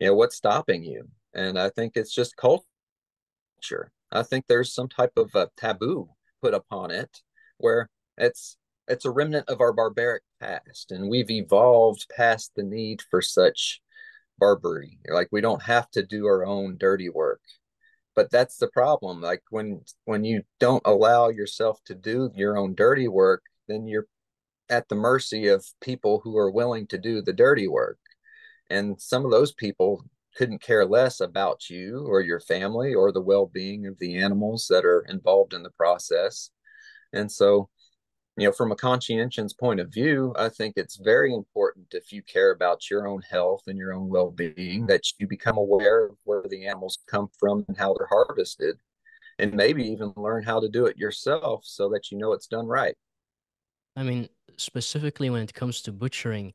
What's stopping you? And I think it's just culture. I think there's some type of taboo put upon it where it's it's a remnant of our barbaric past, and we've evolved past the need for such barbary. Like we don't have to do our own dirty work. But that's the problem. Like when you don't allow yourself to do your own dirty work, then you're at the mercy of people who are willing to do the dirty work. And some of those people couldn't care less about you or your family or the well-being of the animals that are involved in the process. And so, from a conscientious point of view, I think it's very important, if you care about your own health and your own well-being, that you become aware of where the animals come from and how they're harvested, and maybe even learn how to do it yourself so that you know it's done right. I mean, specifically when it comes to butchering,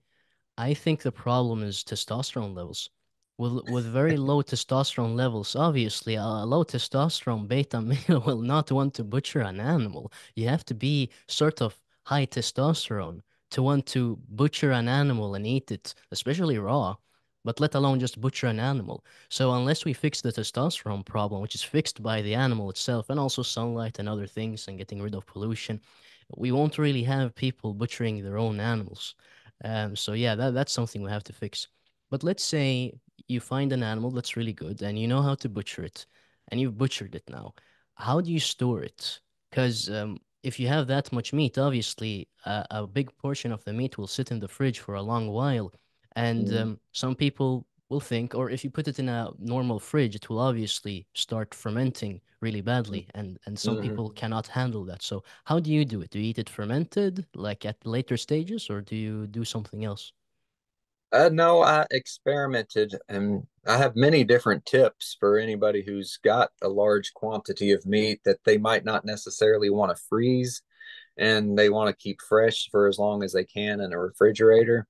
I think the problem is testosterone levels. With very low testosterone levels, obviously, a low testosterone beta male will not want to butcher an animal. You have to be sort of high testosterone to want to butcher an animal and eat it, especially raw, but let alone just butcher an animal. So unless we fix the testosterone problem, which is fixed by the animal itself and also sunlight and other things and getting rid of pollution, we won't really have people butchering their own animals. So yeah, that's something we have to fix. But let's say you find an animal that's really good and you know how to butcher it, and you've butchered it now. How do you store it? Because if you have that much meat, obviously a big portion of the meat will sit in the fridge for a long while, and Mm-hmm. some people will think, or if you put it in a normal fridge, it will obviously start fermenting really badly, and some Mm-hmm. people cannot handle that. So how do you do it? Do you eat it fermented, like at later stages, or do you do something else? No, I experimented and I have many different tips for anybody who's got a large quantity of meat that they might not necessarily want to freeze and they want to keep fresh for as long as they can in a refrigerator.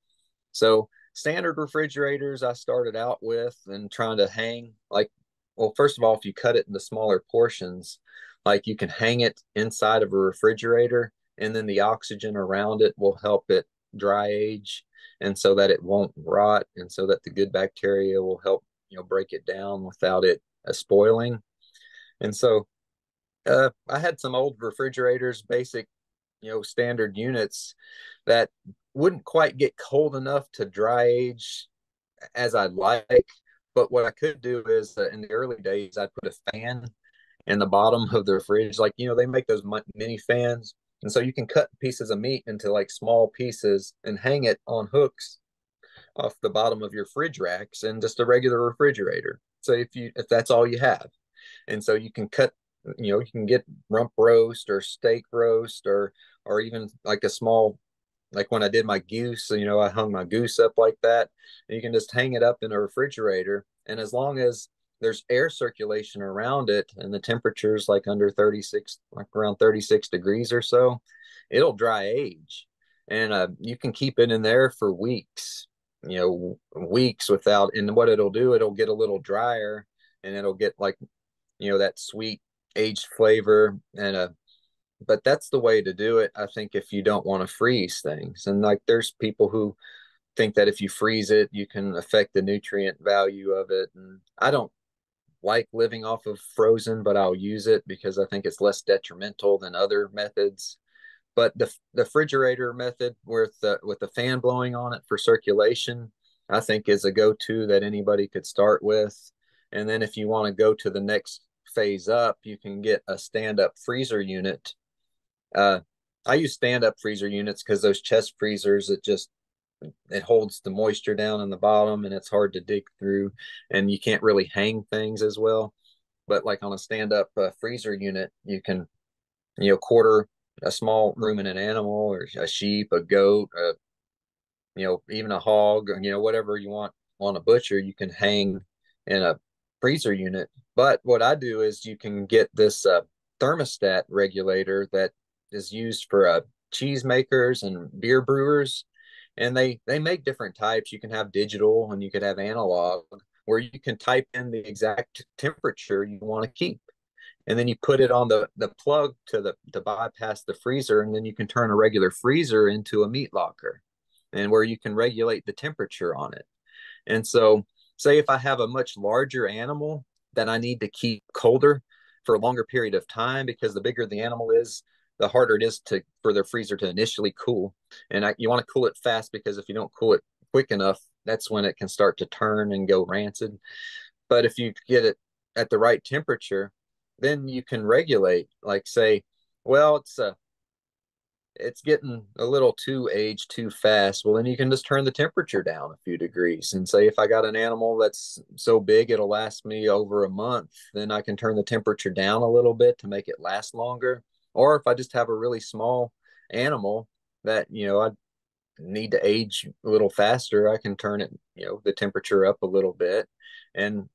So, standard refrigerators I started out with and trying to hang like, well, first of all, if you cut it into smaller portions, like you can hang it inside of a refrigerator and then the oxygen around it will help it dry age, and so that it won't rot and so that the good bacteria will help, break it down without it spoiling. And so I had some old refrigerators, basic, standard units that wouldn't quite get cold enough to dry age as I'd like. But what I could do is in the early days, I'd put a fan in the bottom of the fridge. Like, they make those mini fans. And so you can cut pieces of meat into like small pieces and hang it on hooks off the bottom of your fridge racks and just a regular refrigerator. So if that's all you have. And so you can cut You can get rump roast or steak roast or even like a small, like when I did my goose, I hung my goose up like that. And you can just hang it up in a refrigerator. And as long as there's air circulation around it and the temperature's like under 36, like around 36 degrees or so, it'll dry age. And you can keep it in there for weeks, weeks without, and what it'll do, it'll get a little drier and it'll get like, that sweet aged flavor. But that's the way to do it, I think, if you don't want to freeze things. And like there's people who think that if you freeze it, you can affect the nutrient value of it. And I don't like living off of frozen, but I'll use it because I think it's less detrimental than other methods. But the refrigerator method with the fan blowing on it for circulation, I think is a go-to that anybody could start with. And then if you want to go to the next phase up, you can get a stand-up freezer unit. uh, I use stand-up freezer units because those chest freezers, it holds the moisture down in the bottom and it's hard to dig through, and you can't really hang things as well. But like on a stand-up freezer unit, you can quarter a small ruminant animal or a sheep, a goat, even a hog, whatever you want to butcher, you can hang in a freezer unit. But what I do is you can get this thermostat regulator that is used for cheese makers and beer brewers, and they make different types. You can have digital and you could have analog, where you can type in the exact temperature you want to keep, and then you put it on the plug to bypass the freezer, and then you can turn a regular freezer into a meat locker, and where you can regulate the temperature on it. And so, say if I have a much larger animal that I need to keep colder for a longer period of time, because the bigger the animal is, the harder it is for the freezer to initially cool. And you want to cool it fast, because if you don't cool it quick enough, that's when it can start to turn and go rancid. But if you get it at the right temperature, then you can regulate, like say, well, it's getting a little too aged too fast. Well, then you can just turn the temperature down a few degrees and say, if I got an animal that's so big it'll last me over a month, then I can turn the temperature down a little bit to make it last longer. Or if I just have a really small animal that, I need to age a little faster, I can turn it, the temperature up a little bit. And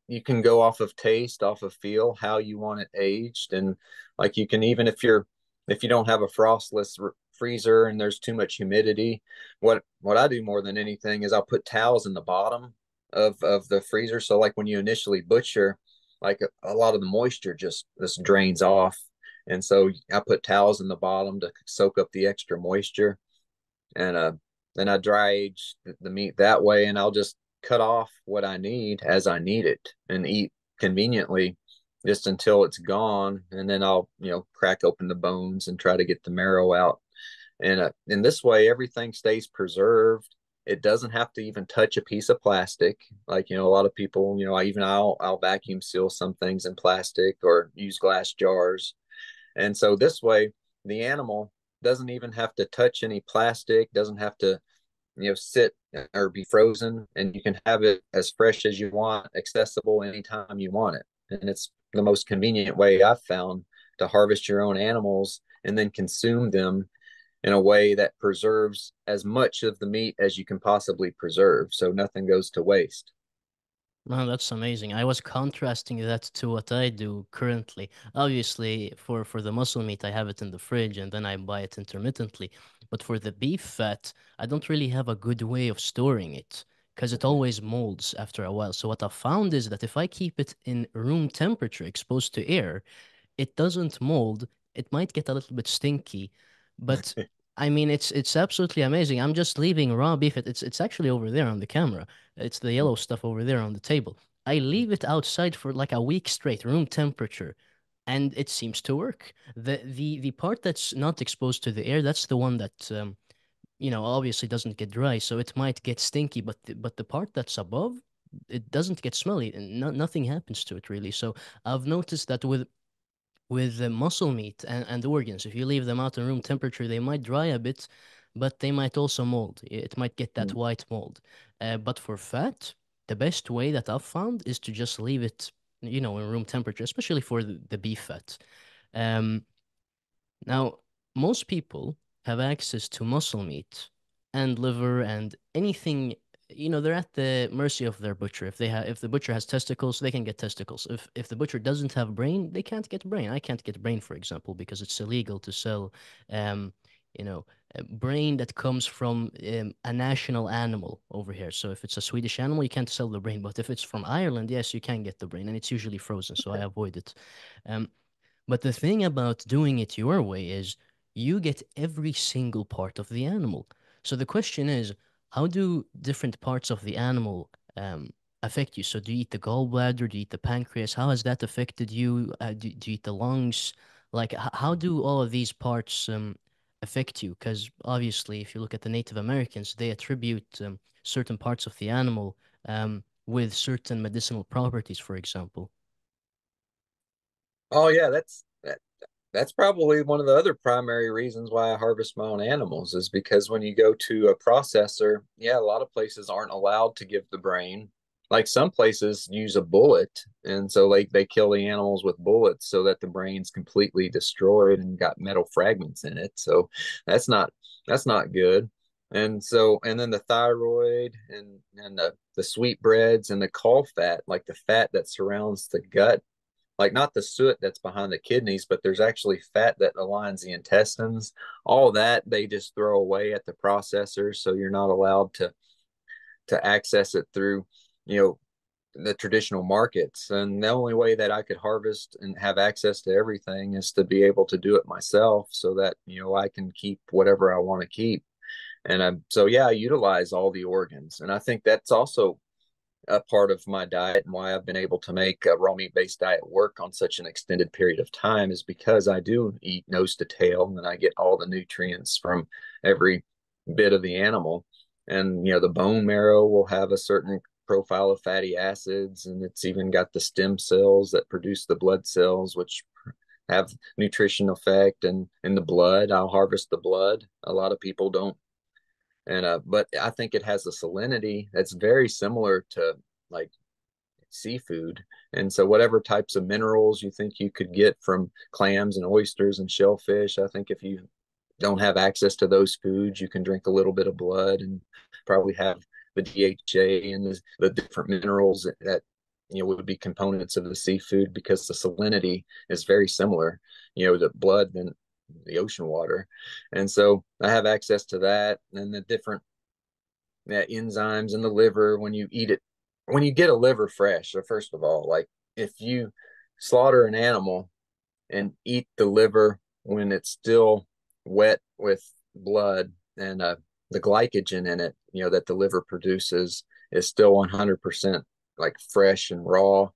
you can go off of taste, off of feel, how you want it aged. And like you can, even if you don't have a frostless freezer and there's too much humidity, what I do more than anything is I'll put towels in the bottom of the freezer. So like when you initially butcher, like a lot of the moisture just drains off. And so I put towels in the bottom to soak up the extra moisture. And then I dry age the meat that way, and I'll just cut off what I need as I need it and eat conveniently just until it's gone. And then I'll, crack open the bones and try to get the marrow out. And in this way, everything stays preserved. It doesn't have to even touch a piece of plastic. Like, a lot of people, I'll vacuum seal some things in plastic or use glass jars. And so this way, the animal doesn't even have to touch any plastic, doesn't have to, sit or be frozen, and you can have it as fresh as you want, accessible anytime you want it. And it's the most convenient way I've found to harvest your own animals and then consume them in a way that preserves as much of the meat as you can possibly preserve, so nothing goes to waste. Man, that's amazing. I was contrasting that to what I do currently. Obviously, for the muscle meat, I have it in the fridge and then I buy it intermittently. But for the beef fat, I don't really have a good way of storing it because it always molds after a while. So what I found is that if I keep it in room temperature, exposed to air, it doesn't mold. It might get a little bit stinky, but I mean it's absolutely amazing. I'm just leaving raw beef. It's actually over there on the camera. It's the yellow stuff over there on the table. I leave it outside for like a week straight, room temperature, and it seems to work. The part that's not exposed to the air, that's the one that obviously doesn't get dry, so it might get stinky, but the part that's above, it doesn't get smelly and nothing happens to it really. So I've noticed that with the muscle meat and organs. If you leave them out in room temperature, they might dry a bit, but they might also mold. It might get that white mold. But for fat, the best way that I've found is to just leave it. in room temperature, especially for the beef fat. Um, Now, most people have access to muscle meat and liver and anything, they're at the mercy of their butcher. If the butcher has testicles, they can get testicles. If the butcher doesn't have brain, they can't get brain. I can't get brain, for example, because it's illegal to sell um, you know, a brain that comes from a national animal over here. So if it's a Swedish animal, you can't sell the brain. But if it's from Ireland, yes, you can get the brain, and it's usually frozen, so I avoid it. Um, but the thing about doing it your way is you get every single part of the animal. So the question is, how do different parts of the animal affect you? So do you eat the gallbladder? Do you eat the pancreas? How has that affected you? Do you eat the lungs? Like, how do all of these parts affect you? Because obviously, if you look at the Native Americans, they attribute certain parts of the animal with certain medicinal properties, for example. Oh yeah, that's probably one of the other primary reasons why I harvest my own animals is because when you go to a processor, yeah, a lot of places aren't allowed to give the brain. Like some places use a bullet, and so like they kill the animals with bullets so that the brain's completely destroyed and got metal fragments in it. So that's not that's not good. And then the thyroid and the sweetbreads and the caul fat, like the fat that surrounds the gut, like not the soot that's behind the kidneys, but there's actually fat that aligns the intestines. All that they just throw away at the processor, so you're not allowed to access it through, you know, the traditional markets. And the only way that I could harvest and have access to everything is to be able to do it myself, so that I can keep whatever I want to keep. And so yeah, I utilize all the organs, and I think that's also a part of my diet and why I've been able to make a raw meat based diet work on such an extended period of time is because I do eat nose to tail and I get all the nutrients from every bit of the animal. And the bone marrow will have a certain profile of fatty acids, and it's even got the stem cells that produce the blood cells, which have nutrition effect. And in the blood, I'll harvest the blood. A lot of people don't. And but I think it has a salinity that's very similar to like seafood. And so whatever types of minerals you think you could get from clams and oysters and shellfish, I think if you don't have access to those foods, you can drink a little bit of blood and probably have the DHA and the different minerals that would be components of the seafood, because the salinity is very similar, to blood than the ocean water. And so I have access to that and the different enzymes in the liver when you eat it. When you get a liver fresh, so first of all, like if you slaughter an animal and eat the liver when it's still wet with blood, and the glycogen in it, that the liver produces is still 100% like fresh and raw,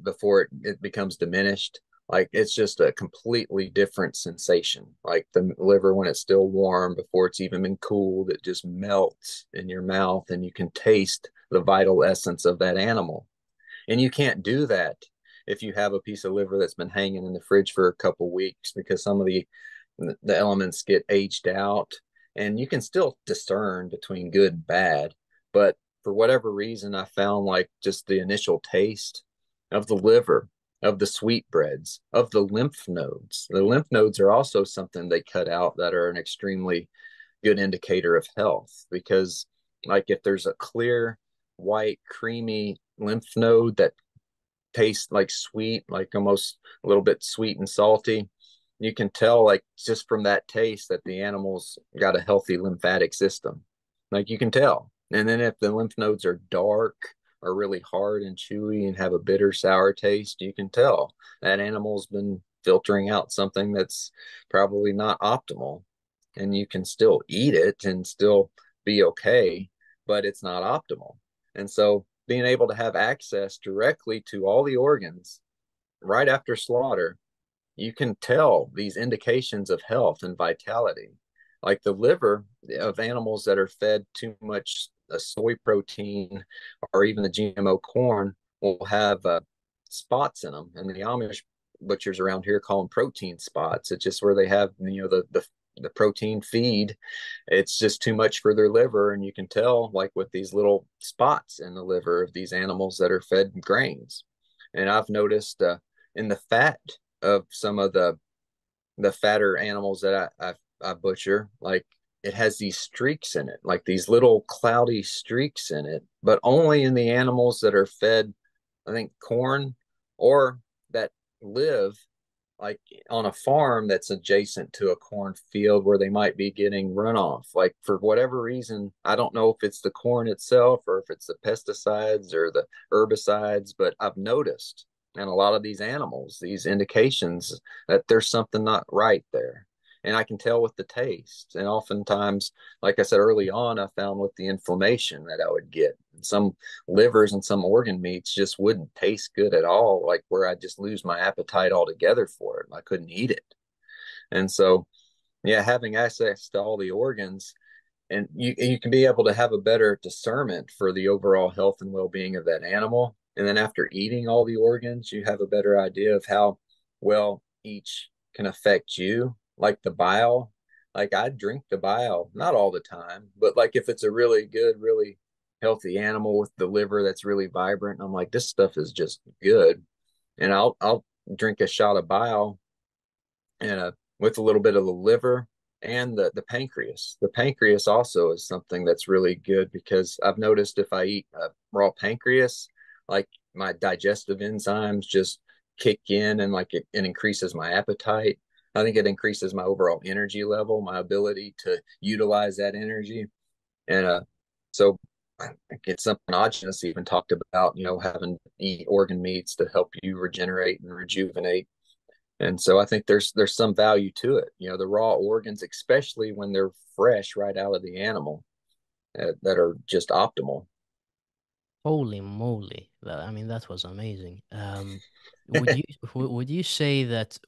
before it becomes diminished. Like it's just a completely different sensation. Like the liver when it's still warm, before it's even been cooled, it just melts in your mouth and you can taste the vital essence of that animal. And you can't do that if you have a piece of liver that's been hanging in the fridge for a couple weeks, because some of the elements get aged out, and you can still discern between good and bad. But for whatever reason, I found like just the initial taste of the liver, of the sweetbreads, of the lymph nodes. The lymph nodes are also something they cut out that are an extremely good indicator of health, because like if there's a clear white creamy lymph node that tastes like sweet, like almost a little bit sweet and salty, you can tell like just from that taste that the animal's got a healthy lymphatic system. Like you can tell. And then if the lymph nodes are dark or really hard and chewy and have a bitter sour taste, you can tell that animal's been filtering out something that's probably not optimal. And you can still eat it and still be okay, but it's not optimal. And so being able to have access directly to all the organs right after slaughter, you can tell these indications of health and vitality. Like the liver of animals that are fed too much soy protein or even the GMO corn will have spots in them. And the Amish butchers around here call them protein spots. It's just where they have, the protein feed. It's just too much for their liver. And you can tell like with these little spots in the liver of these animals that are fed grains. And I've noticed in the fat of some of the fatter animals that I butcher, like it has these streaks in it, like these little cloudy streaks in it, but only in the animals that are fed, I think, corn or that live like on a farm that's adjacent to a cornfield where they might be getting runoff. Like for whatever reason, I don't know if it's the corn itself or if it's the pesticides or the herbicides, but I've noticed in a lot of these animals, these indications that there's something not right there. And I can tell with the taste. And oftentimes, like I said early on, I found with the inflammation that I would get. Some livers and some organ meats just wouldn't taste good at all, like where I just lose my appetite altogether for it. I couldn't eat it. And so, yeah, having access to all the organs and you can be able to have a better discernment for the overall health and well-being of that animal. And then after eating all the organs, you have a better idea of how well each can affect you. Like the bile, like I drink the bile, not all the time, but like if it's a really good, really healthy animal with the liver that's really vibrant, I'm like, this stuff is just good. And I'll drink a shot of bile and with a little bit of the liver and the pancreas. The pancreas also is something that's really good because I've noticed if I eat raw pancreas, like my digestive enzymes just kick in and like it increases my appetite. I think it increases my overall energy level, my ability to utilize that energy. And so I think it's something Ogenus even talked about, having to eat organ meats to help you regenerate and rejuvenate. And so I think there's some value to it. The raw organs, especially when they're fresh right out of the animal, that are just optimal. Holy moly. I mean, that was amazing. Would you would you say that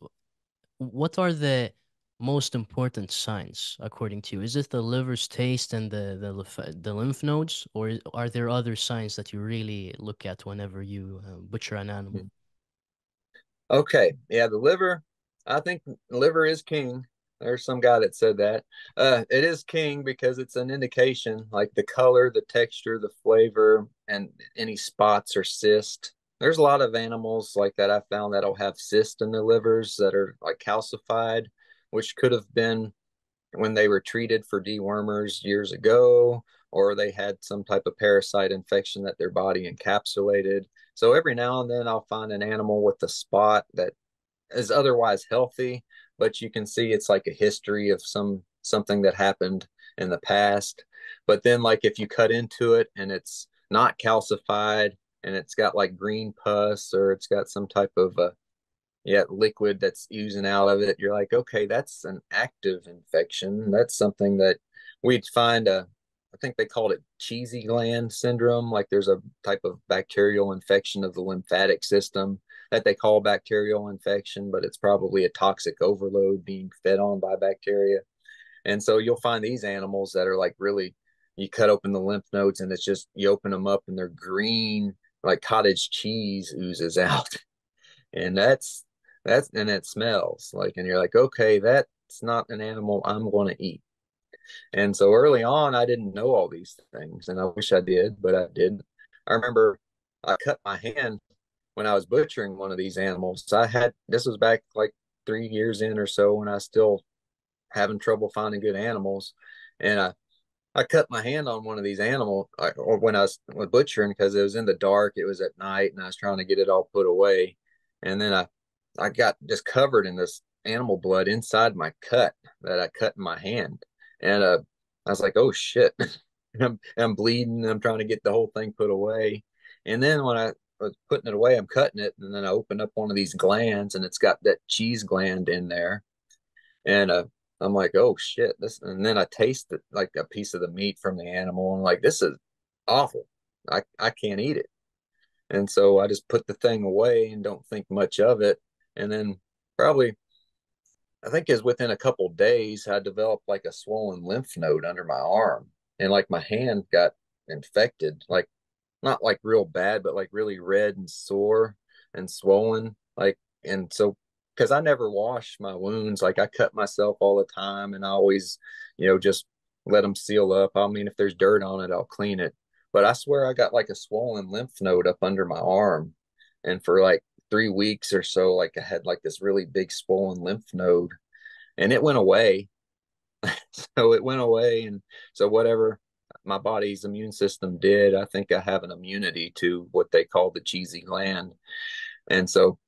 what are the most important signs according to you? Is it the liver's taste and the lymph nodes, or are there other signs that you really look at whenever you butcher an animal? Okay, yeah, the liver. I think liver is king. There's some guy that said that. It is king because it's an indication, like the color, the texture, the flavor, and any spots or cyst. There's a lot of animals like that I found that'll have cyst in their livers that are like calcified, which could have been when they were treated for dewormers years ago, or they had some type of parasite infection that their body encapsulated. So every now and then I'll find an animal with a spot that is otherwise healthy, but you can see it's like a history of something that happened in the past. But then like if you cut into it and it's not calcified and it's got like green pus or it's got some type of liquid that's oozing out of it, you're like, okay, that's an active infection. That's something that we'd find I think they called it cheesy gland syndrome. Like there's a type of bacterial infection of the lymphatic system that they call bacterial infection, but it's probably a toxic overload being fed on by bacteria. And so you'll find these animals that are like really, you cut open the lymph nodes and it's just, you open them up and they're green, like cottage cheese oozes out. And and it smells like, and you're like, okay, that's not an animal I'm going to eat. And so early on, I didn't know all these things, and I wish I did, but I didn't. I remember I cut my hand when I was butchering one of these animals. This was back like 3 years in or so when I was still having trouble finding good animals, and I cut my hand on one of these animals, or when I was butchering because it was in the dark, it was at night, and I was trying to get it all put away, and then I got just covered in this animal blood inside my cut that I cut in my hand, and I was like, oh shit, I'm bleeding, I'm trying to get the whole thing put away, and then when I was putting it away, I'm cutting it, and then I open up one of these glands, and it's got that cheese gland in there, and I'm like, oh shit, this, and then I tasted like a piece of the meat from the animal, and like, this is awful. I can't eat it. And so I just put the thing away and don't think much of it. And then probably, I think is within a couple days, I developed like a swollen lymph node under my arm, and like my hand got infected, like not like real bad, but like really red and sore and swollen. Like, and so, because I never wash my wounds, like I cut myself all the time and I always, just let them seal up. I mean, if there's dirt on it, I'll clean it. But I swear I got like a swollen lymph node up under my arm. And for like 3 weeks or so, like I had like this really big swollen lymph node, and it went away. So it went away, and so whatever my body's immune system did, I think I have an immunity to what they call the cheesy gland. And so,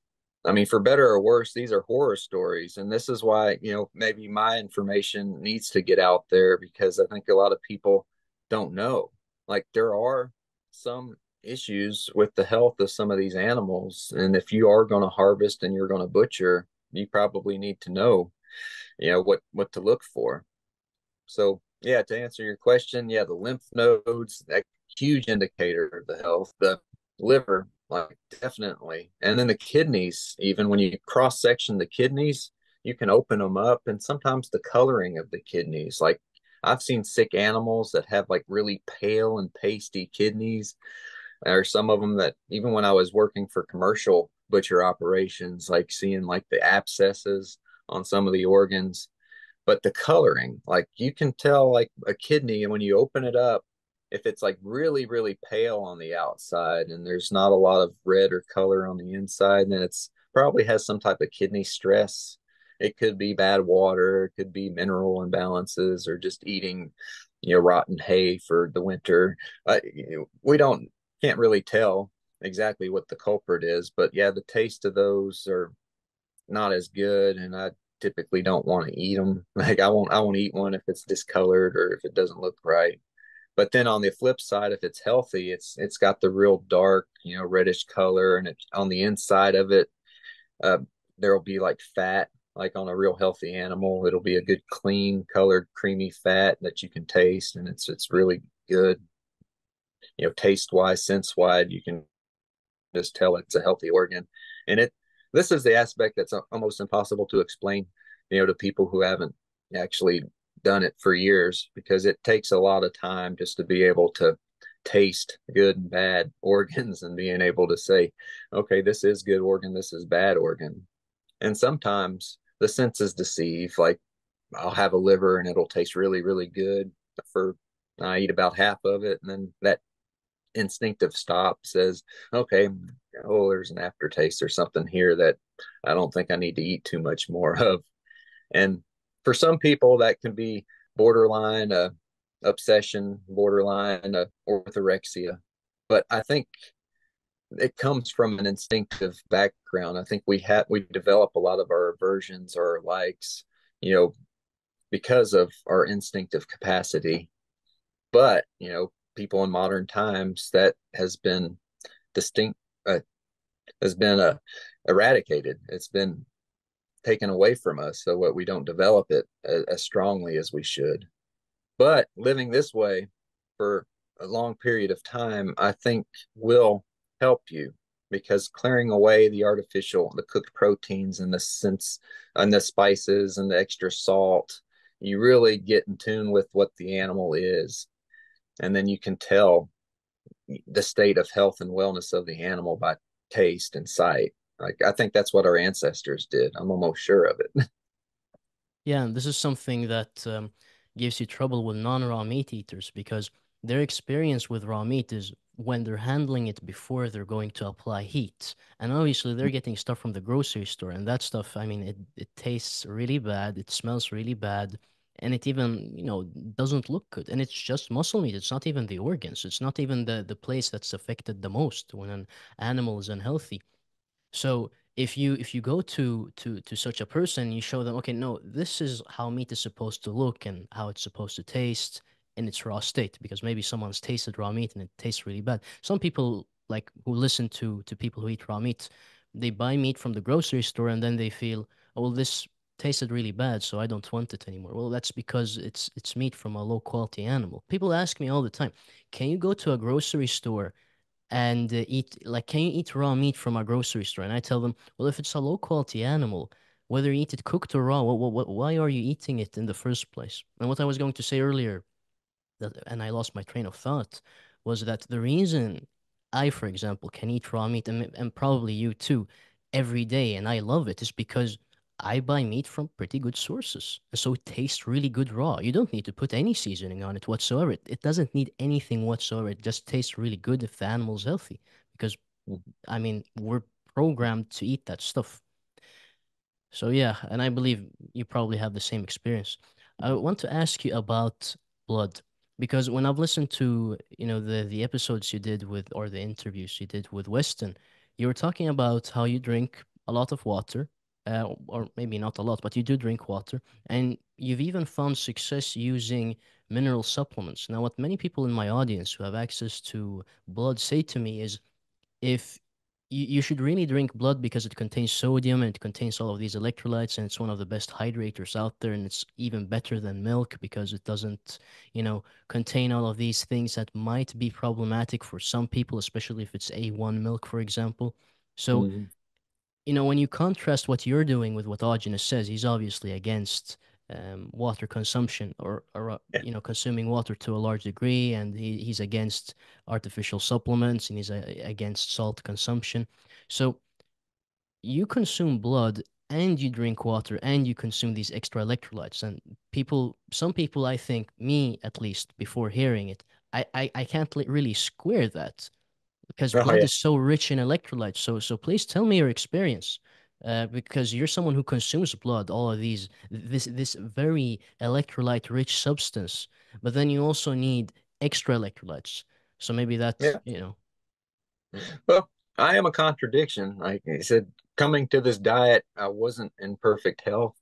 I mean, for better or worse, these are horror stories. And this is why, maybe my information needs to get out there, because I think a lot of people don't know. Like, there are some issues with the health of some of these animals. And if you are going to harvest and you're going to butcher, you probably need to know, what to look for. So, yeah, to answer your question, yeah, the lymph nodes, that huge indicator of the health. The liver, like, definitely. And then the kidneys, even when you cross section the kidneys, you can open them up, and sometimes the coloring of the kidneys. Like, I've seen sick animals that have like really pale and pasty kidneys. There are some of them that, even when I was working for commercial butcher operations, like seeing like the abscesses on some of the organs. But the coloring, like, you can tell like a kidney, and when you open it up, if it's like really, really pale on the outside and there's not a lot of red or color on the inside, then it's probably has some type of kidney stress. It could be bad water, it could be mineral imbalances, or just eating, rotten hay for the winter. We don't can't really tell exactly what the culprit is, but yeah, the taste of those are not as good, and I typically don't want to eat them. Like, I won't eat one if it's discolored or if it doesn't look right. But then on the flip side, if it's healthy, it's got the real dark, reddish color, and on the inside of it, uh, there'll be like fat. Like on a real healthy animal, it'll be a good, clean, colored, creamy fat that you can taste, and it's really good. Taste wise, sense wise, you can just tell it's a healthy organ. And this is the aspect that's almost impossible to explain, to people who haven't actually done it for years, because it takes a lot of time just to be able to taste good and bad organs, and being able to say, okay, this is good organ, this is bad organ. And sometimes the senses deceive. Like, I'll have a liver and it'll taste really, really good for I eat about half of it, and then that instinctive stop says, okay, oh, there's an aftertaste or something here that I don't think I need to eat too much more of. And for some people, that can be borderline obsession, borderline orthorexia. But I think it comes from an instinctive background. I think we develop a lot of our aversions or our likes, you know, because of our instinctive capacity. But, people in modern times, that has been distinct, has been eradicated. It's been taken away from us, so what we don't develop it as strongly as we should. But living this way for a long period of time, I think, will help you, because clearing away the cooked proteins and the sense and the spices and the extra salt, you really get in tune with what the animal is. And then you can tell the state of health and wellness of the animal by taste and sight. Like, I think that's what our ancestors did. I'm almost sure of it. Yeah, and this is something that gives you trouble with non-raw meat eaters because their experience with raw meat is when they're handling it before they're going to apply heat. And obviously they're getting stuff from the grocery store, and that stuff, I mean, it tastes really bad, it smells really bad, and it even, doesn't look good. And it's just muscle meat. It's not even the organs. It's not even the place that's affected the most when an animal is unhealthy. So if you go to such a person, you show them, okay, no, this is how meat is supposed to look and how it's supposed to taste in its raw state, because maybe someone's tasted raw meat and it tastes really bad. Some people like who listen to people who eat raw meat, they buy meat from the grocery store and then they feel, oh, well, this tasted really bad, so I don't want it anymore. Well, that's because it's meat from a low quality animal. People ask me all the time, can you go to a grocery store and eat like can you eat raw meat from a grocery store? And I tell them, well, if it's a low quality animal, whether you eat it cooked or raw, why are you eating it in the first place? And what I was going to say earlier, and I lost my train of thought, was that the reason I, for example, can eat raw meat, and probably you too, every day, and I love it, is because I buy meat from pretty good sources. And so it tastes really good raw. You don't need to put any seasoning on it whatsoever. It doesn't need anything whatsoever. It just tastes really good if the animal's healthy. Because, I mean, we're programmed to eat that stuff. So yeah, and I believe you probably have the same experience. I want to ask you about blood because when I've listened to, the episodes you did with or the interviews you did with Weston, you were talking about how you drink a lot of water, or maybe not a lot, but you do drink water, and you've even found success using mineral supplements. Now, what many people in my audience who have access to blood say to me is if you should really drink blood because it contains sodium and it contains all of these electrolytes and it's one of the best hydrators out there and it's even better than milk because it doesn't, contain all of these things that might be problematic for some people, especially if it's A1 milk, for example. So, Mhm. when you contrast what you're doing with what Augenis says, he's obviously against water consumption or Yeah. consuming water to a large degree, and he's against artificial supplements and he's against salt consumption. So you consume blood and you drink water and you consume these extra electrolytes. And some people, I think, me at least, before hearing it, I can't really square that because Oh blood yeah. is so rich in electrolytes. So please tell me your experience, because you're someone who consumes blood, all of this very electrolyte rich substance, but then you also need extra electrolytes. So maybe that, Yeah. Well, I am a contradiction. Like I said, coming to this diet, I wasn't in perfect health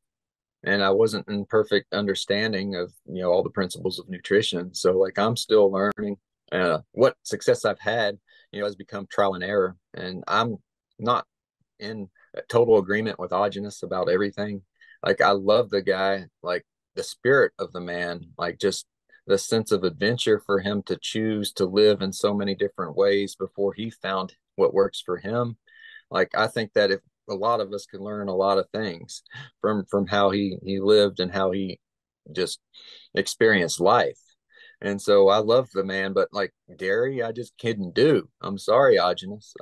and I wasn't in perfect understanding of, all the principles of nutrition. So like I'm still learning. What success I've had, has become trial and error. And I'm not in total agreement with Augenis about everything. Like I love the guy, like the spirit of the man, like just the sense of adventure for him to choose to live in so many different ways before he found what works for him. Like I think that if a lot of us can learn a lot of things from how he lived and how he just experienced life. And so I love the man, but like dairy, I just couldn't do. I'm sorry, Augenis.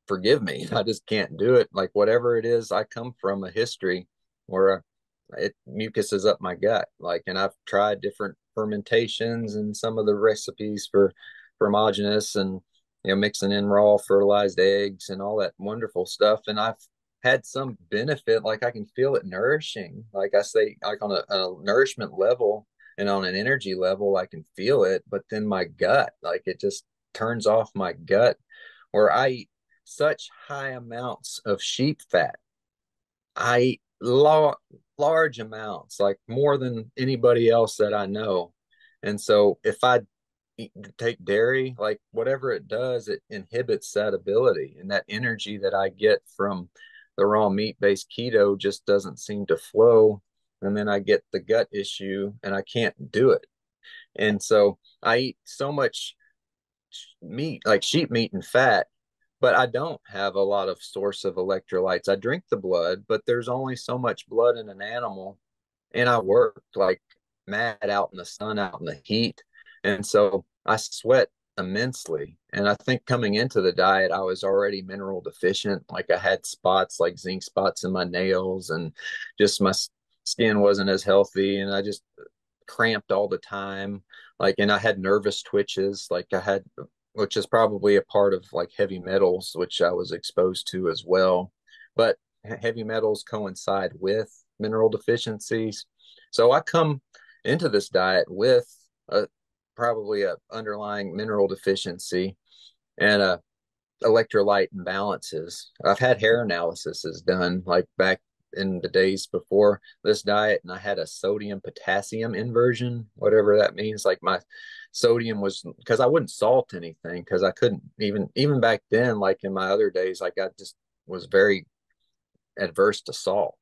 Forgive me. I just can't do it. Like whatever it is, I come from a history where it mucus is up my gut. Like, and I've tried different fermentations and some of the recipes for homogenous and mixing in raw fertilized eggs and all that wonderful stuff. And I've had some benefit. Like I can feel it nourishing. Like I say, like on a nourishment level and on an energy level, I can feel it. But then my gut, like it just turns off my gut where I eat such high amounts of sheep fat. I eat large amounts, like more than anybody else that I know. And so if I take dairy, like whatever it does, it inhibits that ability. And that energy that I get from the raw meat based keto just doesn't seem to flow. And then I get the gut issue and I can't do it. And so I eat so much meat, like sheep meat and fat, but I don't have a lot of source of electrolytes. I drink the blood, but there's only so much blood in an animal. And I work like mad out in the sun, out in the heat. And so I sweat immensely. And I think coming into the diet, I was already mineral deficient. Like I had spots, like zinc spots in my nails, and just my skin wasn't as healthy. And I just cramped all the time. Like, and I had nervous twitches. Like I had, which is probably a part of like heavy metals, which I was exposed to as well. But heavy metals coincide with mineral deficiencies. So I come into this diet with a probably a underlying mineral deficiency and a electrolyte imbalances. I've had hair analysis done like back in the days before this diet, and I had a sodium potassium inversion, whatever that means. Like my sodium was because I wouldn't salt anything because I couldn't even back then, like in my other days, like I just was very adverse to salt.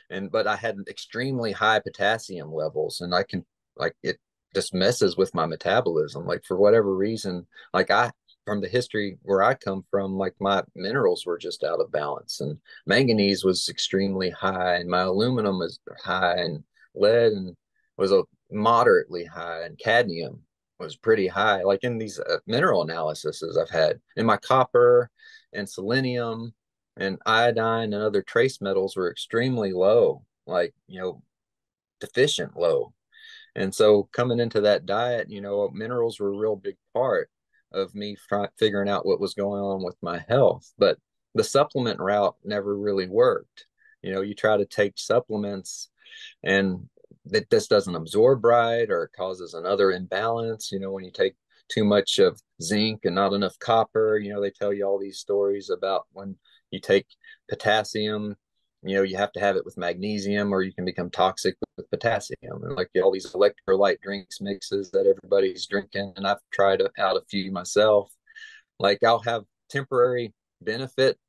And but I had extremely high potassium levels, and I can like it just messes with my metabolism. Like for whatever reason, like I from the history where I come from, like my minerals were just out of balance, and manganese was extremely high, and my aluminum was high, and lead and was a moderately high, and cadmium was pretty high. Like in these mineral analyses I've had, and my copper and selenium and iodine and other trace metals were extremely low, like, deficient low. And so coming into that diet, minerals were a real big part of me figuring out what was going on with my health. But the supplement route never really worked. You know, you try to take supplements and that this doesn't absorb right, or it causes another imbalance. You know, when you take too much of zinc and not enough copper, you know, they tell you all these stories about when you take potassium, you know, you have to have it with magnesium or you can become toxic with potassium. And like all these electrolyte drinks mixes that everybody's drinking. And I've tried out a few myself. Like I'll have temporary benefit.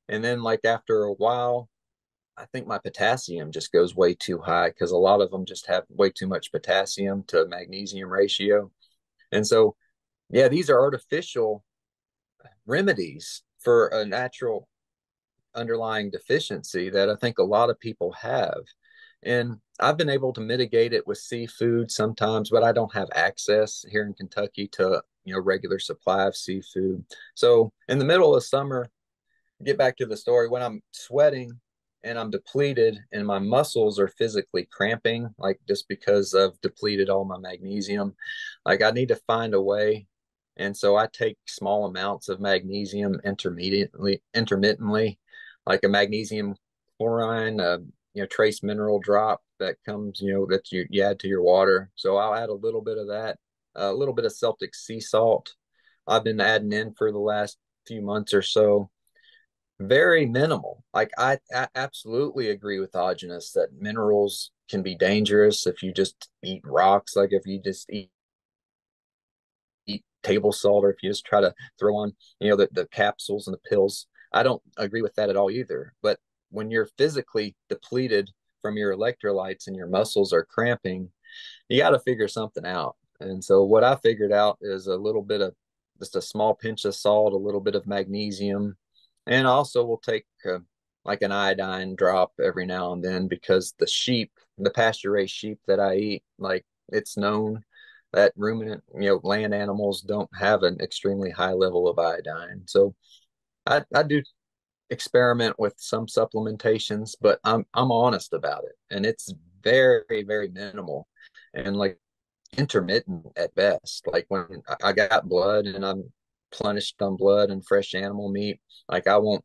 And then like after a while, I think my potassium just goes way too high because a lot of them just have way too much potassium to magnesium ratio. And so, yeah, these are artificial remedies for a natural underlying deficiency that I think a lot of people have. And I've been able to mitigate it with seafood sometimes, but I don't have access here in Kentucky to, you know, regular supply of seafood. So in the middle of summer, get back to the story, when I'm sweating and I'm depleted and my muscles are physically cramping, like just because I've depleted all my magnesium, like I need to find a way. And so I take small amounts of magnesium intermittently, like a magnesium chlorine, you know, trace mineral drop that comes, you know, that you add to your water. So I'll add a little bit of that, a little bit of Celtic sea salt. I've been adding in for the last few months or so, very minimal. Like I absolutely agree with Augenus that minerals can be dangerous if you just eat rocks. Like if you just eat table salt, or if you just try to throw on, you know, the capsules and the pills. I don't agree with that at all either. But when you're physically depleted from your electrolytes and your muscles are cramping, you got to figure something out. And so what I figured out is a little bit of just a small pinch of salt, a little bit of magnesium, and also we'll take like an iodine drop every now and then because the pasture raised sheep that I eat, like it's known that ruminant, you know, land animals don't have an extremely high level of iodine. So I do experiment with some supplementations, but I'm honest about it, and it's very minimal and like intermittent at best. Like when I got blood and I'm plenished on blood and fresh animal meat, like I won't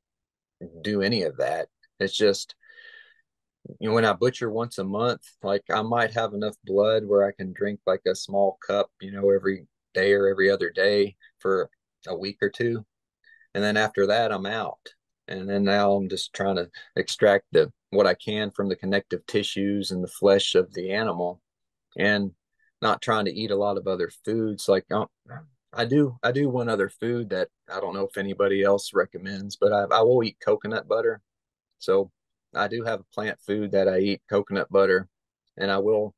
do any of that. It's just, you know, when I butcher once a month, like I might have enough blood where I can drink like a small cup, you know, every day or every other day for a week or two. And then after that, I'm out. And then now I'm just trying to extract the what I can from the connective tissues and the flesh of the animal, and not trying to eat a lot of other foods. Like I do one other food that I don't know if anybody else recommends, but I will eat coconut butter. So I do have a plant food that I eat, coconut butter, and I will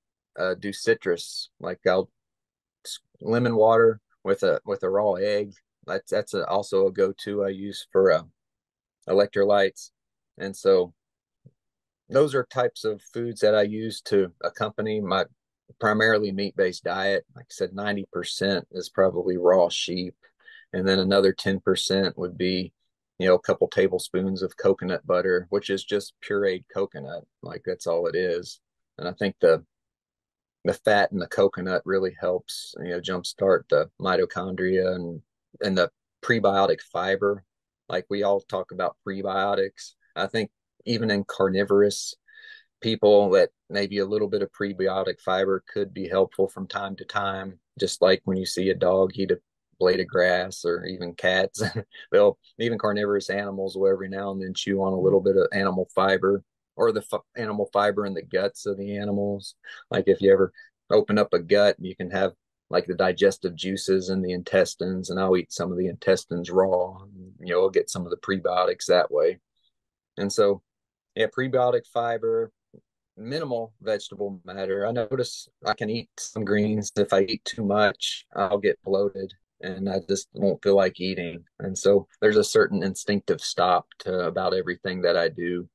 do citrus. Like I'll lemon water with a raw egg. That's also a go-to I use for electrolytes. And so those are types of foods that I use to accompany my primarily meat-based diet. Like I said, 90% is probably raw sheep, and then another 10% would be, you know, a couple tablespoons of coconut butter, which is just pureed coconut. Like that's all it is. And I think the fat in the coconut really helps, you know, jumpstart the mitochondria and the prebiotic fiber. Like we all talk about prebiotics. I think even in carnivorous people that maybe a little bit of prebiotic fiber could be helpful from time to time. Just like when you see a dog eat a blade of grass, or even cats, they'll, even carnivorous animals will every now and then chew on a little bit of animal fiber, or the animal fiber in the guts of the animals. Like if you ever open up a gut, you can have like the digestive juices in the intestines, and I'll eat some of the intestines raw. You know, I'll get some of the prebiotics that way. And so, yeah, prebiotic fiber, minimal vegetable matter. I notice I can eat some greens. If I eat too much, I'll get bloated and I just won't feel like eating. And so there's a certain instinctive stop to about everything that I do,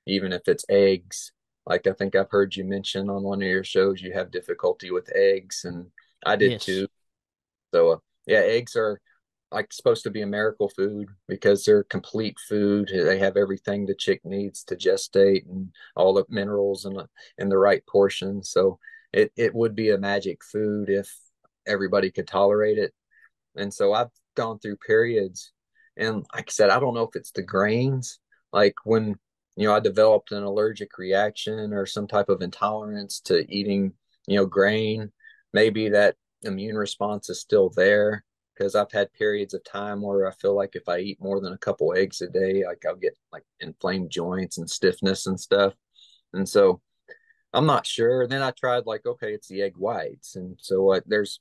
even if it's eggs. Like I think I've heard you mention on one of your shows, you have difficulty with eggs, and I did Yes. too. So yeah, eggs are like supposed to be a miracle food because they're complete food. They have everything the chick needs to gestate and all the minerals in the right portion. So it would be a magic food if everybody could tolerate it. And so I've gone through periods And like I said, I don't know if it's the grains. Like when, I developed an allergic reaction or some type of intolerance to eating, grain, maybe that immune response is still there because I've had periods of time where I feel like if I eat more than a couple eggs a day, like I'll get like inflamed joints and stiffness and stuff. And so I'm not sure. Then I tried like, okay, it's the egg whites. And so there's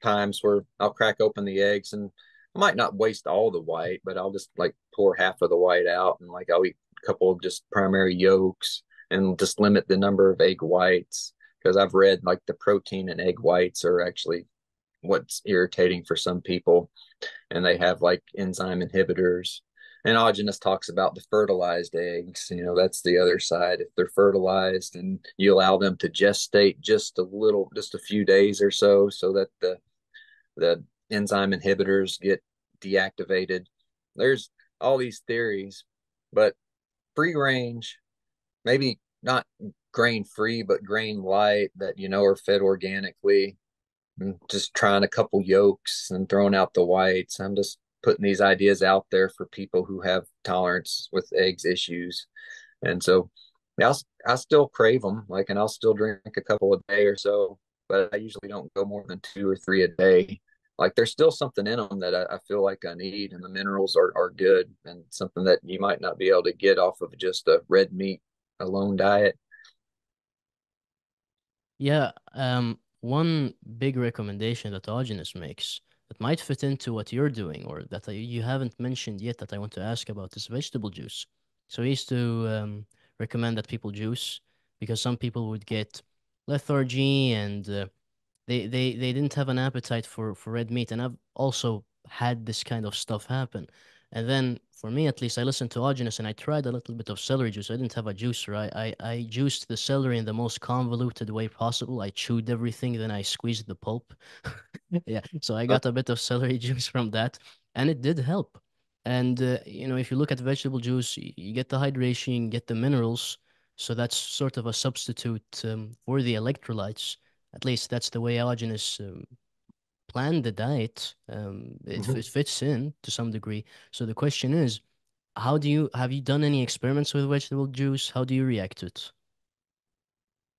times where I'll crack open the eggs and I might not waste all the white, but I'll just like pour half of the white out and like I'll eat a couple of just primary yolks and just limit the number of egg whites because I've read like the protein in egg whites are actually what's irritating for some people and they have like enzyme inhibitors. And Autogenous talks about the fertilized eggs. That's the other side. If they're fertilized and you allow them to gestate just a little, just a few days or so, so that the enzyme inhibitors get deactivated. There's all these theories, but free range, maybe not grain free, but grain light that, are fed organically just trying a couple yolks and throwing out the whites. I'm just putting these ideas out there for people who have tolerance with eggs issues. And so I still crave them, like, and I'll still drink a couple a day or so, but I usually don't go more than two or three a day. Like there's still something in them that I feel like I need, and the minerals are good and something that you might not be able to get off of just a red meat alone diet. Yeah, one big recommendation that Argenis makes that might fit into what you're doing or that you haven't mentioned yet that I want to ask about is vegetable juice. So he used to recommend that people juice because some people would get lethargy and they didn't have an appetite for red meat, and I've also had this kind of stuff happen. And then for me at least, I listened to Arginus and I tried a little bit of celery juice. I didn't have a juicer. I juiced the celery in the most convoluted way possible. I chewed everything, then I squeezed the pulp. Yeah, so I Oh, got a bit of celery juice from that, and it did help. And if you look at vegetable juice, you get the hydration, you get the minerals. So that's sort of a substitute for the electrolytes. At least that's the way Allogenous planned the diet. It fits in to some degree. So the question is, how do you have you done any experiments with vegetable juice? How do you react to it?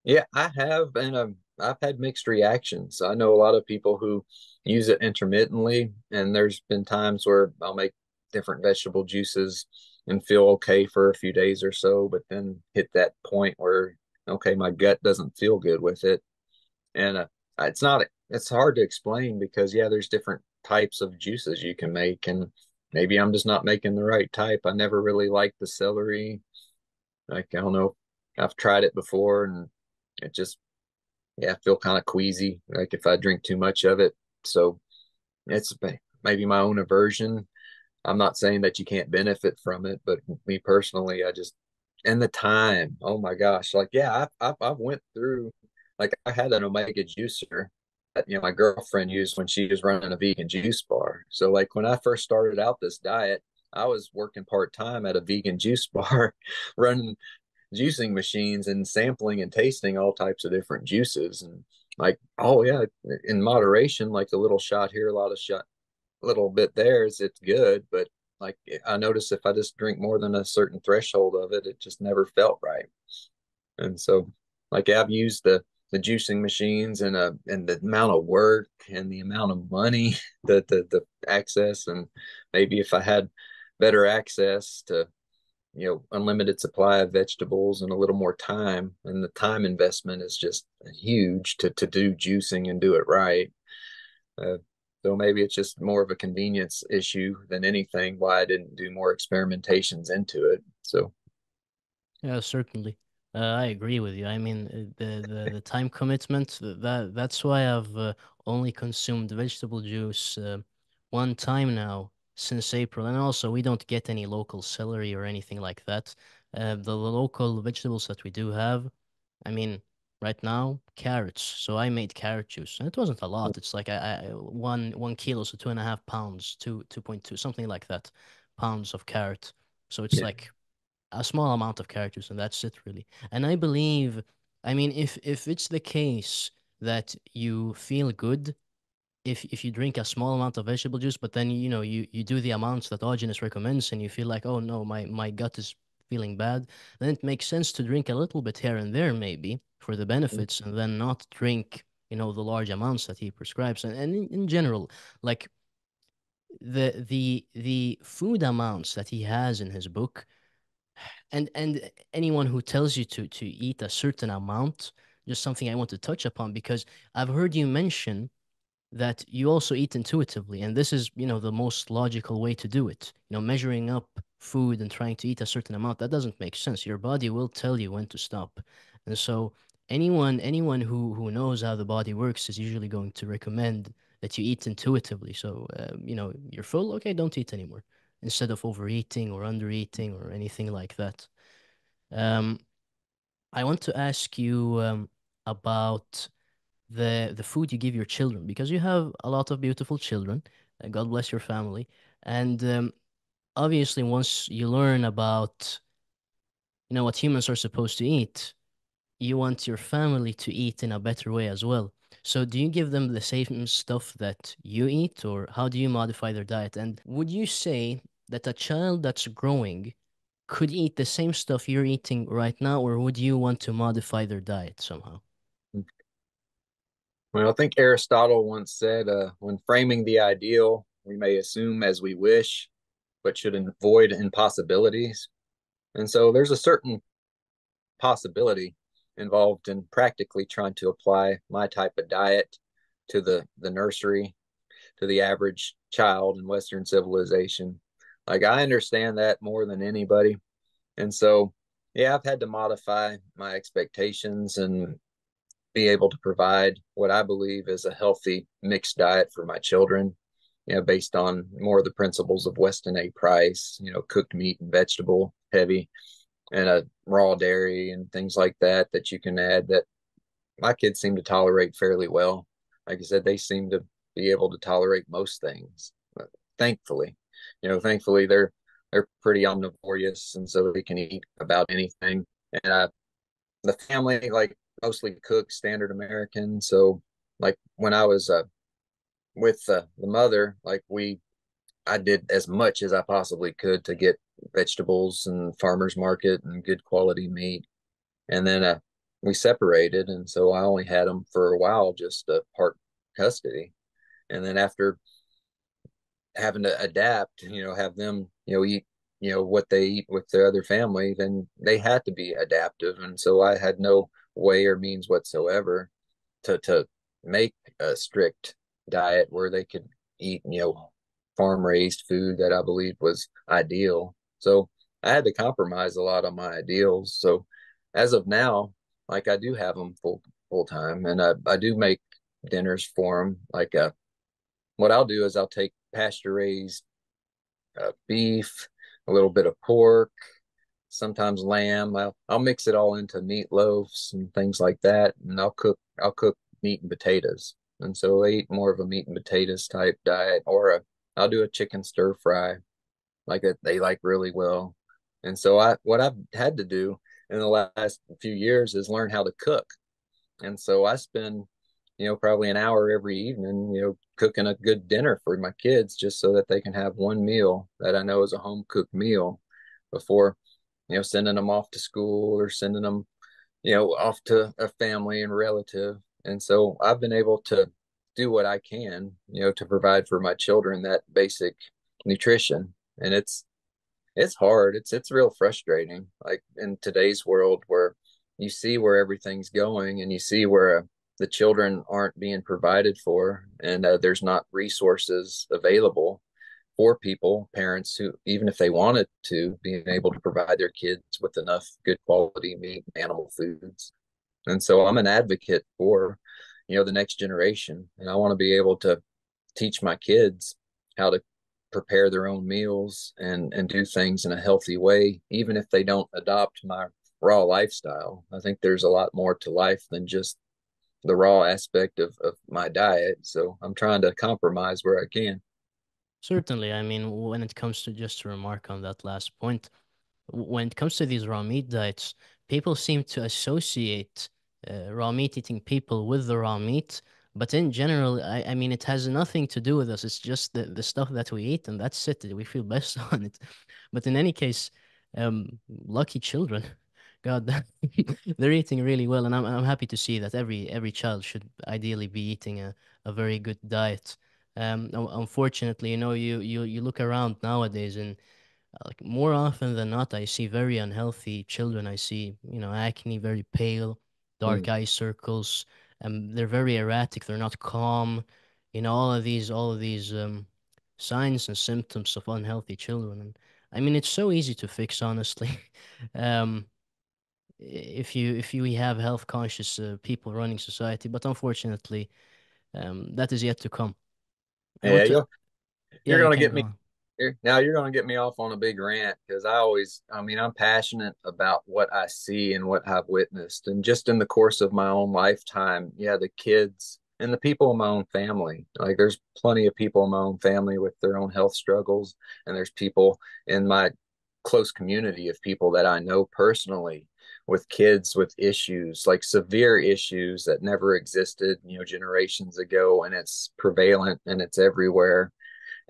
Yeah, I have, and I've had mixed reactions. I know a lot of people who use it intermittently, and there's been times where I'll make different vegetable juices and feel okay for a few days or so, but then hit that point where, okay, my gut doesn't feel good with it. And it's not, it's hard to explain because, yeah, there's different types of juices you can make, and maybe I'm just not making the right type. I never really liked the celery. Like, I don't know, I've tried it before and it just, yeah, I feel kind of queasy, like if I drink too much of it. So it's maybe my own aversion. I'm not saying that you can't benefit from it, but me personally, I just, and the time, oh my gosh, like, yeah, I went through, like, I had an omega juicer that, my girlfriend used when she was running a vegan juice bar. So, like, when I first started out this diet, I was working part time at a vegan juice bar, running juicing machines and sampling and tasting all types of different juices and like oh yeah in moderation like a little shot here a lot of shot a little bit there is it's good but like I notice if I just drink more than a certain threshold of it it just never felt right and so like I've used the juicing machines and the amount of work and the amount of money the access and maybe if I had better access to unlimited supply of vegetables and a little more time. And the time investment is just huge to do juicing and do it right. Uh, so maybe it's just more of a convenience issue than anything why I didn't do more experimentations into it. So, Yeah, certainly. I agree with you. I mean, the time commitment, that's why I've only consumed vegetable juice one time now since April. And also, we don't get any local celery or anything like that. The local vegetables that we do have, I mean, right now, carrots. So I made carrot juice, and it wasn't a lot. It's like one kilo, so 2.5 pounds, 2.2, something like that, pounds of carrot. So it's yeah. like a small amount of characters, and that's it really. And I believe, I mean, if it's the case that you feel good, if you drink a small amount of vegetable juice, but then you do the amounts that Augenus recommends, and you feel like, oh no, my gut is feeling bad, then it makes sense to drink a little bit here and there maybe for the benefits, and then not drink the large amounts that he prescribes. And in general, like the food amounts that he has in his book, and anyone who tells you to eat a certain amount, just something I want to touch upon, because I've heard you mention that you also eat intuitively, and this is the most logical way to do it. Measuring up food and trying to eat a certain amount, that doesn't make sense. Your body will tell you when to stop. And so anyone who knows how the body works is usually going to recommend that you eat intuitively. So you're full, okay, don't eat anymore, instead of overeating or undereating or anything like that. um I want to ask you about the food you give your children, because you have a lot of beautiful children. God bless your family. And obviously, once you learn about what humans are supposed to eat, you want your family to eat in a better way as well. So do you give them the same stuff that you eat, or how do you modify their diet? And would you say that a child that's growing could eat the same stuff you're eating right now, or would you want to modify their diet somehow? Well, I think Aristotle once said, when framing the ideal, we may assume as we wish, but should avoid impossibilities. And so there's a certain possibility involved in practically trying to apply my type of diet to the nursery, to the average child in Western civilization. Like, I understand that more than anybody. And so, yeah, I've had to modify my expectations and be able to provide what I believe is a healthy mixed diet for my children, based on more of the principles of Weston A. Price, cooked meat and vegetable heavy, and a raw dairy and things like that that you can add, that my kids seem to tolerate fairly well. Like I said, they seem to be able to tolerate most things. Thankfully, thankfully they're pretty omnivorous, and so they can eat about anything. And the family, like, mostly cook standard American. So, like, when I was with the mother, like, I did as much as I possibly could to get vegetables and farmers market and good quality meat. And then we separated, and so I only had them for a while, just part custody. And then after having to adapt, have them, eat, what they eat with their other family, then they had to be adaptive. And so I had no way or means whatsoever to make a strict diet where they could eat, farm raised food that I believed was ideal. So I had to compromise a lot on my ideals. So as of now, like, I do have them full time, and I do make dinners for them. Like, what I'll do is I'll take pasture raised beef, a little bit of pork, sometimes lamb. I'll mix it all into meatloaves and things like that, and I'll cook meat and potatoes. And so they eat more of a meat and potatoes type diet, or I'll do a chicken stir fry, like that they like really well. And so what I've had to do in the last few years is learn how to cook. And so I spend, probably an hour every evening, cooking a good dinner for my kids, just so that they can have one meal that I know is a home cooked meal before, sending them off to school or sending them, off to a family and relative. And so I've been able to do what I can, to provide for my children that basic nutrition. And it's hard. It's real frustrating. Like, in today's world, where you see where everything's going, and you see where the children aren't being provided for, and there's not resources available for people, parents who, even if they wanted to, being able to provide their kids with enough good quality meat and animal foods. And so I'm an advocate for, the next generation, and I want to be able to teach my kids how to prepare their own meals and do things in a healthy way, even if they don't adopt my raw lifestyle. I think there's a lot more to life than just the raw aspect of my diet. So I'm trying to compromise where I can. Certainly. I mean, when it comes to, just to remark on that last point, when it comes to these raw meat diets, people seem to associate raw meat eating people with the raw meat, But in general, I mean, it has nothing to do with us. It's just the stuff that we eat, and that's it. We feel best on it. But in any case, lucky children, God, they're eating really well, and I'm happy to see that every child should ideally be eating a very good diet. Unfortunately, you look around nowadays, and like more often than not, I see very unhealthy children. I see, acne, very pale, dark Mm. eye circles, and they're very erratic. They're not calm. All of these signs and symptoms of unhealthy children. And I mean, it's so easy to fix, honestly. Um, if we have health conscious people running society, but unfortunately, that is yet to come. I Yeah, want to, yeah, you're you gonna can get go me on. now. You're gonna get me off on a big rant because I mean, I'm passionate about what I see and what I've witnessed, and just in the course of my own lifetime, yeah, the kids and the people in my own family. Like, there's plenty of people in my own family with their own health struggles, and there's people in my close community of people that I know personally with kids with issues, like severe issues that never existed, generations ago, and it's prevalent and it's everywhere.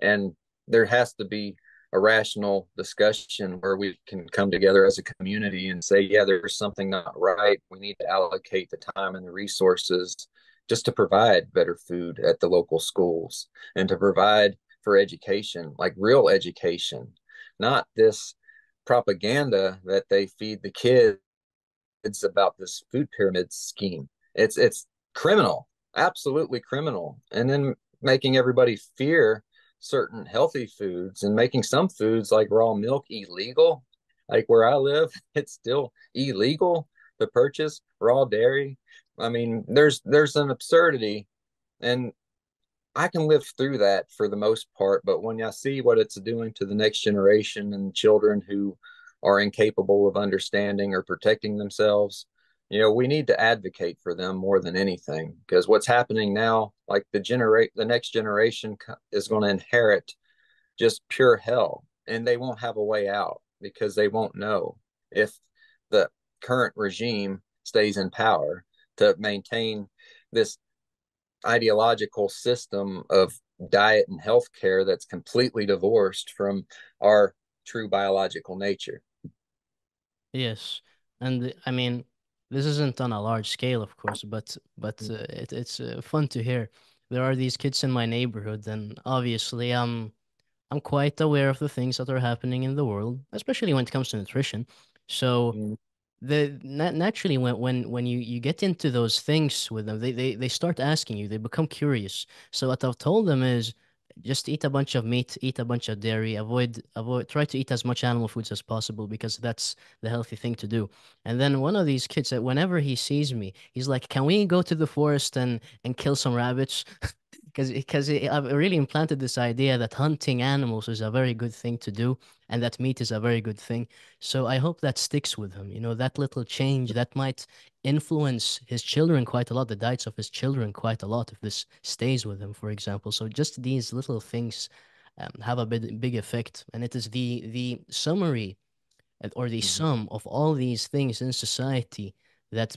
And there has to be a rational discussion where we can come together as a community and say, yeah, there's something not right. We need to allocate the time and the resources just to provide better food at the local schools and to provide for education, like real education, not this propaganda that they feed the kids about this food pyramid scheme. It's criminal, absolutely criminal. And then making everybody fear certain healthy foods and making some foods like raw milk illegal. Like where I live, it's still illegal to purchase raw dairy. I mean, there's an absurdity, and I can live through that for the most part, but when I see what it's doing to the next generation and children who are incapable of understanding or protecting themselves, we need to advocate for them more than anything, because what's happening now, like the next generation is going to inherit just pure hell, and they won't have a way out because they won't know if the current regime stays in power to maintain this ideological system of diet and healthcare that's completely divorced from our true biological nature. Yes, and I mean, this isn't on a large scale, of course, but it's fun to hear. There are these kids in my neighborhood, and obviously, I'm quite aware of the things that are happening in the world, especially when it comes to nutrition. So Mm-hmm. naturally when you get into those things with them, they start asking you, they become curious. So what I've told them is just eat a bunch of meat, eat a bunch of dairy, avoid try to eat as much animal foods as possible because that's the healthy thing to do. And then one of these kids, whenever he sees me, he's like, can we go to the forest and kill some rabbits? Because I've really implanted this idea that hunting animals is a very good thing to do, and that meat is a very good thing. So I hope that sticks with him. That little change that might influence his children quite a lot, the diets of his children quite a lot, if this stays with him, for example. So just these little things have a big effect, and it is the summary or the Mm-hmm. sum of all these things in society that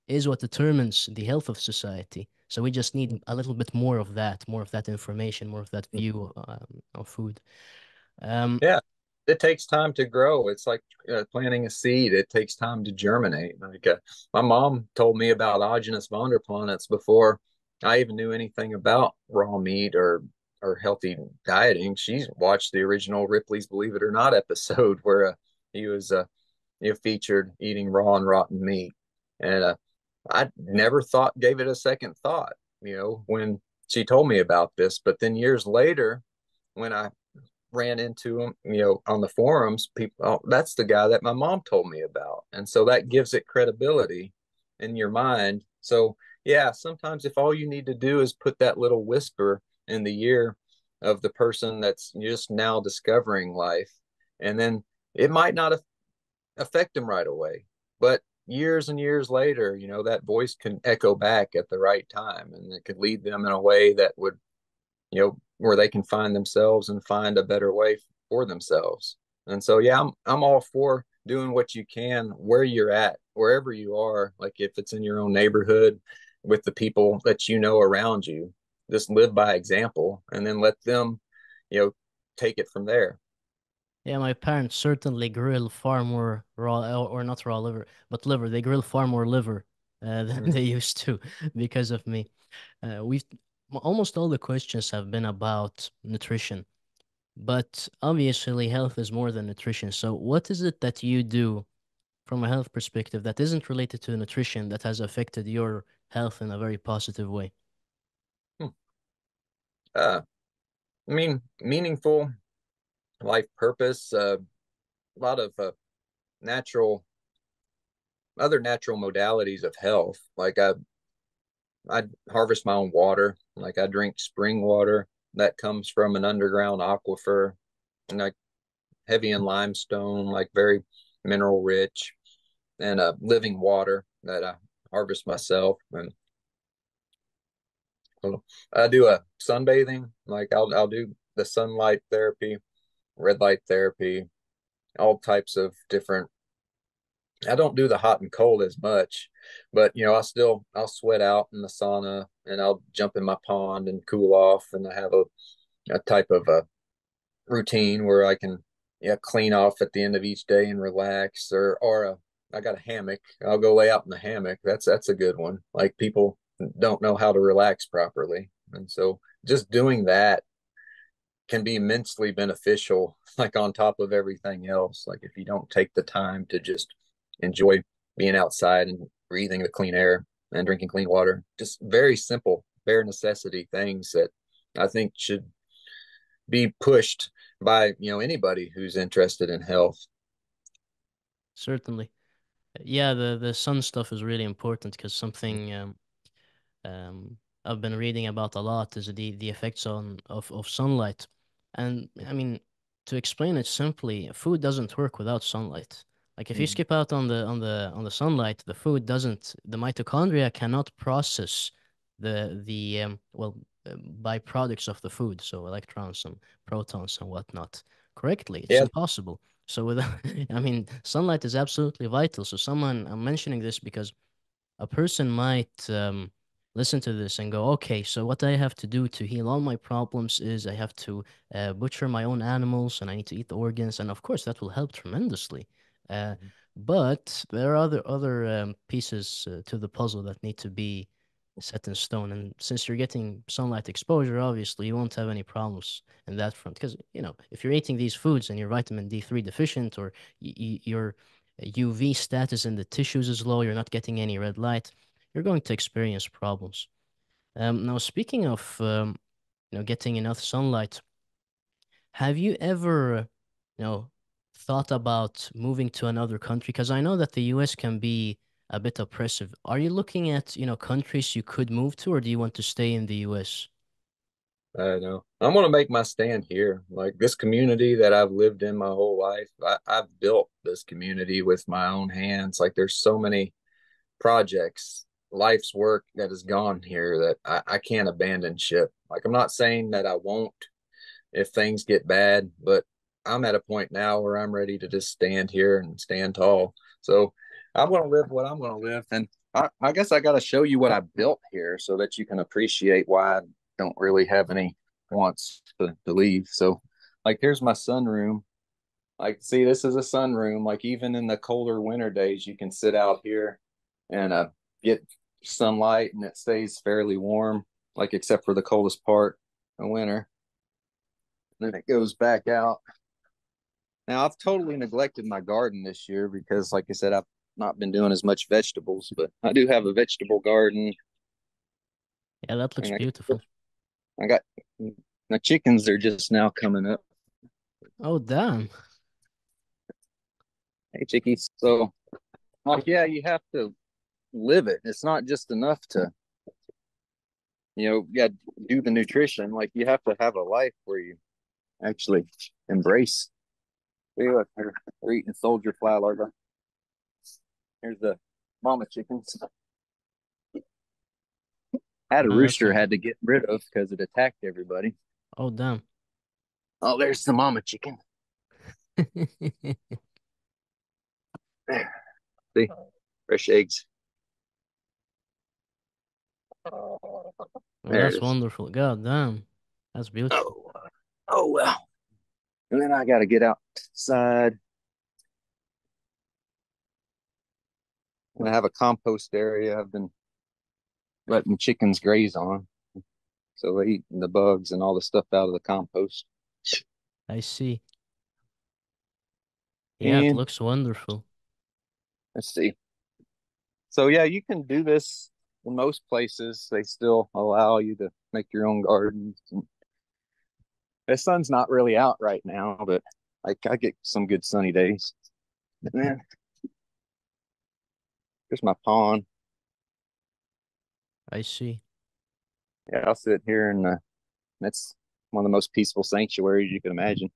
is what determines the health of society. So we just need a little bit more of that information, more of that view of food. Um, Yeah, it takes time to grow. It's like planting a seed. It takes time to germinate. Like my mom told me about Agenus vonderplanets before I even knew anything about raw meat or healthy dieting. She watched the original Ripley's Believe It or Not episode where he was featured eating raw and rotten meat, and I never gave it a second thought. When she told me about this, but then years later, when I ran into him, on the forums, people, oh, that's the guy that my mom told me about. And so that gives it credibility in your mind. So, yeah, sometimes if all you need to do is put that little whisper in the ear of the person that's just now discovering life, and then it might not affect them right away, but years and years later, that voice can echo back at the right time, and it could lead them in a way that would, where they can find themselves and find a better way for themselves. And so, yeah, I'm all for doing what you can where you're at, wherever you are. Like if it's in your own neighborhood, with the people that you know around you. Just live by example and then let them, you know, take it from there. Yeah, my parents certainly grill far more raw, or not raw liver, but liver. They grill far more liver than Mhm. they used to because of me. We've almost all the questions have been about nutrition, but obviously health is more than nutrition. So what is it that you do from a health perspective that isn't related to nutrition that has affected your health in a very positive way? Hmm. Uh, I mean, meaningful life purpose, a lot of natural, other natural modalities of health. Like I harvest my own water. Like I drink spring water that comes from an underground aquifer, and like heavy in limestone, like very mineral rich, and living water that I harvest myself. And so I do a sunbathing. Like I'll do the sunlight therapy, red light therapy, all types of different. I don't do the hot and cold as much, but I'll sweat out in the sauna and I'll jump in my pond and cool off. And I have a type of a routine where I can clean off at the end of each day and relax. I got a hammock. I'll go lay out in the hammock. That's a good one. Like people don't know how to relax properly, and so just doing that can be immensely beneficial. Like on top of everything else, like if you don't take the time to just enjoy being outside and breathing the clean air and drinking clean water, just very simple, bare necessity things that I think should be pushed by anybody who's interested in health. Certainly. Yeah, the sun stuff is really important because something I've been reading about a lot is the effects of sunlight. And I mean, to explain it simply, food doesn't work without sunlight. Like if you Mm-hmm. skip out on the sunlight, the food doesn't the mitochondria cannot process the byproducts of the food, so electrons and protons and whatnot correctly. It's Yeah. impossible. So without I mean, sunlight is absolutely vital. So I'm mentioning this because a person might listen to this and go, okay, so what I have to do to heal all my problems is I have to butcher my own animals and I need to eat the organs. And of course, that will help tremendously. Uh, but there are other pieces to the puzzle that need to be set in stone. And since you're getting sunlight exposure, obviously, you won't have any problems in that front. Because, if you're eating these foods and you're vitamin D3 deficient or you're UV status in the tissues is low, you're not getting any red light, you're going to experience problems. Now, speaking of getting enough sunlight, have you ever thought about moving to another country? Because I know that the US can be a bit oppressive. Are you looking at countries you could move to, or do you want to stay in the US? I know. I'm going to make my stand here. Like this community that I've lived in my whole life, I've built this community with my own hands. Like there's so many projects, life's work that has gone here that I can't abandon ship. Like I'm not saying that I won't if things get bad, but I'm at a point now where I'm ready to just stand here and stand tall. So I'm going to live what I'm going to live. And I guess I got to show you what I built here so that you can appreciate why I don't really have any wants to leave. So, like, here's my sunroom. Like, see, this is a sunroom. Like, even in the colder winter days, you can sit out here and get sunlight and it stays fairly warm, like, except for the coldest part of winter. Then it goes back out. Now I've totally neglected my garden this year because, like I said, I've not been doing as much vegetables, but I do have a vegetable garden, Yeah, that looks and beautiful. I got my chickens are just now coming up. Oh, damn. Hey, chickies. So, like, yeah, you have to live it. It's not just enough to, yeah, do the nutrition. Like, you have to have a life where you actually embrace. See, look, they're eating soldier fly larvae. Here's the mama chickens. Had a No, that's rooster a had to get rid of because it attacked everybody. oh, damn. Oh, there's the mama chicken. There. See, fresh eggs. Well, There it that's is. wonderful. God damn. That's beautiful. Oh, oh well. And then I got to get outside and I have a compost area I've been letting chickens graze on. So they're eating the bugs and all the stuff out of the compost. I see. Yeah, it And looks wonderful. let's see. So yeah, you can do this in most places. They still allow you to make your own gardens. And the sun's not really out right now, but like I get some good sunny days. And then here's my pond. I see. Yeah, I'll sit here and that's one of the most peaceful sanctuaries you can imagine.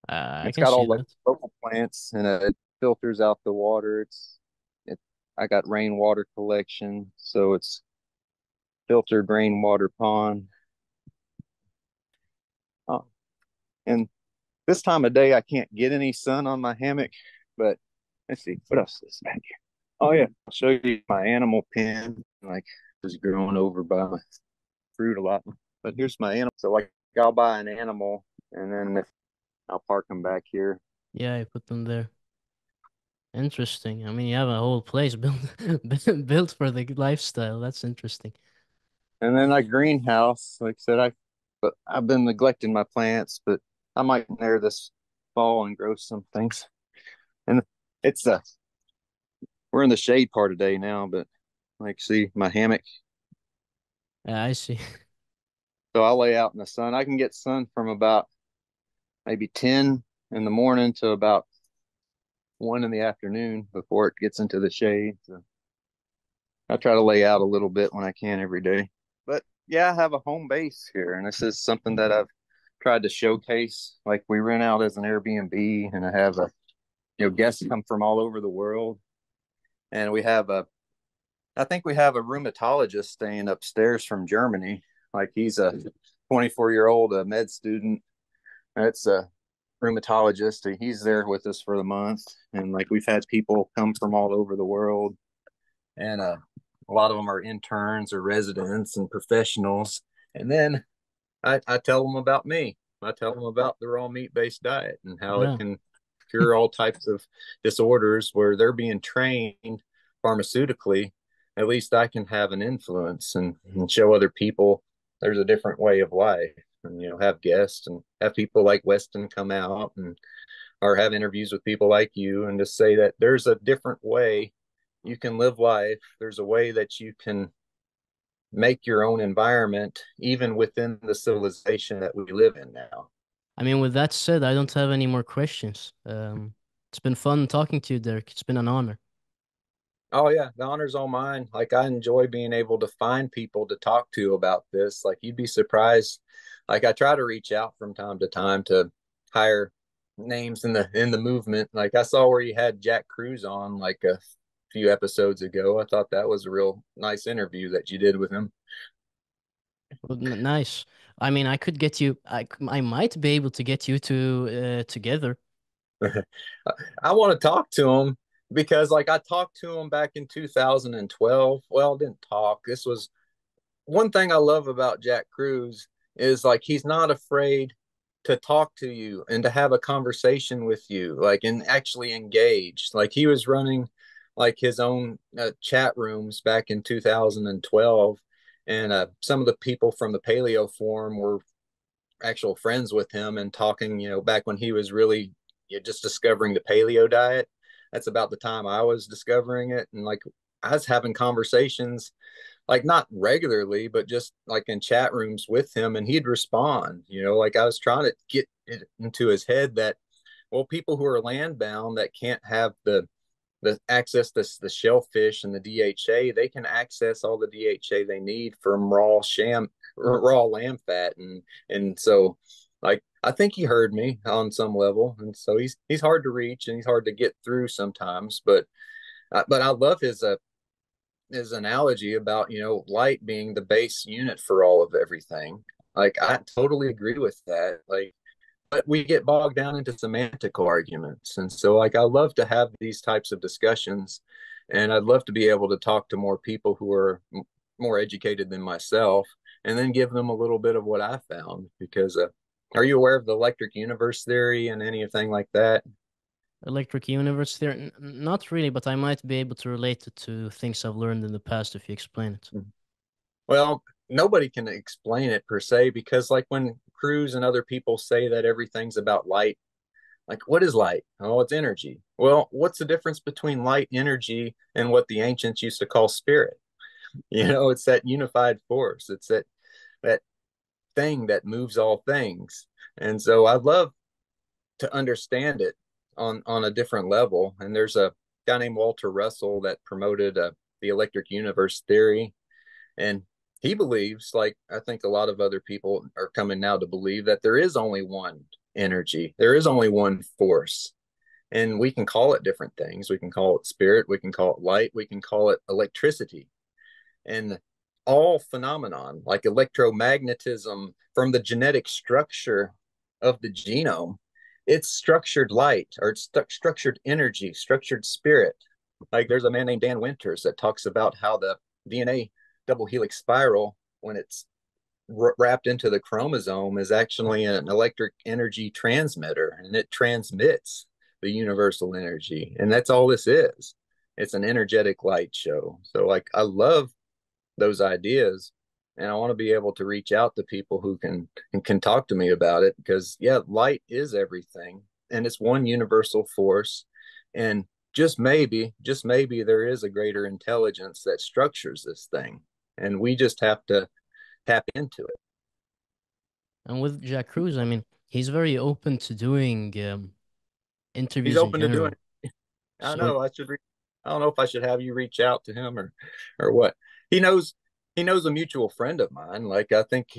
I It's can got see all like that. local plants and it filters out the water. It I got rainwater collection, so it's filtered rainwater pond. Oh, and this time of day I can't get any sun on my hammock, but let's see what else is back here. Oh yeah, I'll show you my animal pen. Like just growing over by my fruit a lot. But here's my animal. So like I'll buy an animal and then if I'll park them back here. Yeah, I put them there. Interesting. I mean, you have a whole place built built for the lifestyle. That's interesting. And then I greenhouse. Like I said, but I've been neglecting my plants, but I might there this fall and grow some things. And it's we're in the shade part today now, but like see my hammock. Yeah, I see. So I lay out in the sun. I can get sun from about maybe 10 in the morning to about 1 in the afternoon before it gets into the shade. So I try to lay out a little bit when I can every day. But yeah, I have a home base here, and this is something that I've tried to showcase. Like we rent out as an Airbnb, and I have guests come from all over the world, and I think we have a rheumatologist staying upstairs from Germany. Like he's a 24-year-old a med student. That's a rheumatologist. He's there with us for the month, and like we've had people come from all over the world, and a lot of them are interns or residents and professionals. And then I tell them about me. I tell them about the raw meat based diet and how it Yeah. can cure all types of disorders where they're being trained pharmaceutically. At least I can have an influence and show other people there's a different way of life. And have guests and have people like Weston come out and or have interviews with people like you and just say that there's a different way you can live life. There's a way that you can make your own environment, even within the civilization that we live in now. I mean, with that said, I don't have any more questions. It's been fun talking to you, Derek. It's been an honor. Oh yeah, the honor's all mine. Like I enjoy being able to find people to talk to about this. Like you'd be surprised. Like I try to reach out from time to time to hire names in the movement. Like I saw where you had Jack Kruse on like a few episodes ago. I thought that was a real nice interview that you did with him. Well, nice. I mean, I could get you. I might be able to get you two together. I want to talk to him because like I talked to him back in 2012. Well, I didn't talk. This was one thing I love about Jack Kruse is like he's not afraid to talk to you and to have a conversation with you, like and actually engage. Like he was running like his own chat rooms back in 2012, and some of the people from the Paleo Forum were actual friends with him and talking. Back when he was really just discovering the paleo diet. That's about the time I was discovering it, and like I was having conversations like not regularly, but just like in chat rooms with him, and he'd respond. Like I was trying to get it into his head that, well, people who are land bound that can't have the access to the shellfish and the DHA, they can access all the DHA they need from raw lamb fat, and so like I think he heard me on some level, and so he's hard to reach and he's hard to get through sometimes, but I love his analogy about light being the base unit for all of everything. Like I totally agree with that. Like but we get bogged down into semantic arguments. And so like I love to have these types of discussions and I'd love to be able to talk to more people who are more educated than myself, and then give them a little bit of what I found. Because are you aware of the electric universe theory and anything like that? Electric universe theory? Not really, but I might be able to relate it to things I've learned in the past if you explain it. Well, nobody can explain it per se, because like when Kruse and other people say that everything's about light, like what is light? Oh, it's energy. Well, what's the difference between light, energy, and what the ancients used to call spirit? It's that unified force. It's that thing that moves all things. And so I love to understand it on a different level. And there's a guy named Walter Russell that promoted the electric universe theory, and he believes, like I think a lot of other people are coming now to believe, that there is only one energy, there is only one force. And we can call it different things. We can call it spirit, we can call it light, we can call it electricity. And all phenomenon like electromagnetism, from the genetic structure of the genome, it's structured light, or it's structured energy, structured spirit. Like there's a man named Dan Winters that talks about how the DNA double helix spiral, when it's wrapped into the chromosome, is actually an electric energy transmitter, and it transmits the universal energy. And that's all this is. It's an energetic light show. So like I love those ideas, and I want to be able to reach out to people who can talk to me about it, because yeah, light is everything, and it's one universal force. And just maybe there is a greater intelligence that structures this thing, and we just have to tap into it. And with Jack Cruz, I mean, he's very open to doing He's interviews in open to doing general. it. I So, know I don't know if I should have you reach out to him, or what. He knows he knows a mutual friend of mine. Like I think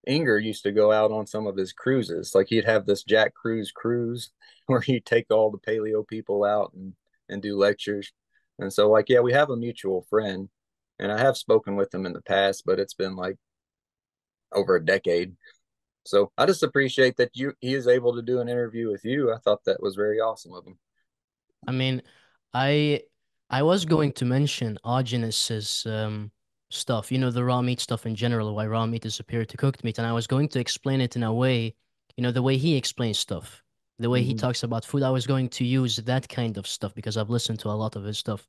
Inger used to go out on some of his cruises. Like he'd have this Jack Kruse cruise where he'd take all the paleo people out and do lectures. And so like yeah, we have a mutual friend, and I have spoken with him in the past, but it's been like over a decade. So I just appreciate that he is able to do an interview with you. I thought that was very awesome of him. I mean, I I was going to mention Argenis's stuff, the raw meat stuff in general, why raw meat is superior to cooked meat, and I was going to explain it in a way, the way he explains stuff, the way he Mm-hmm. talks about food. I was going to use that kind of stuff because I've listened to a lot of his stuff,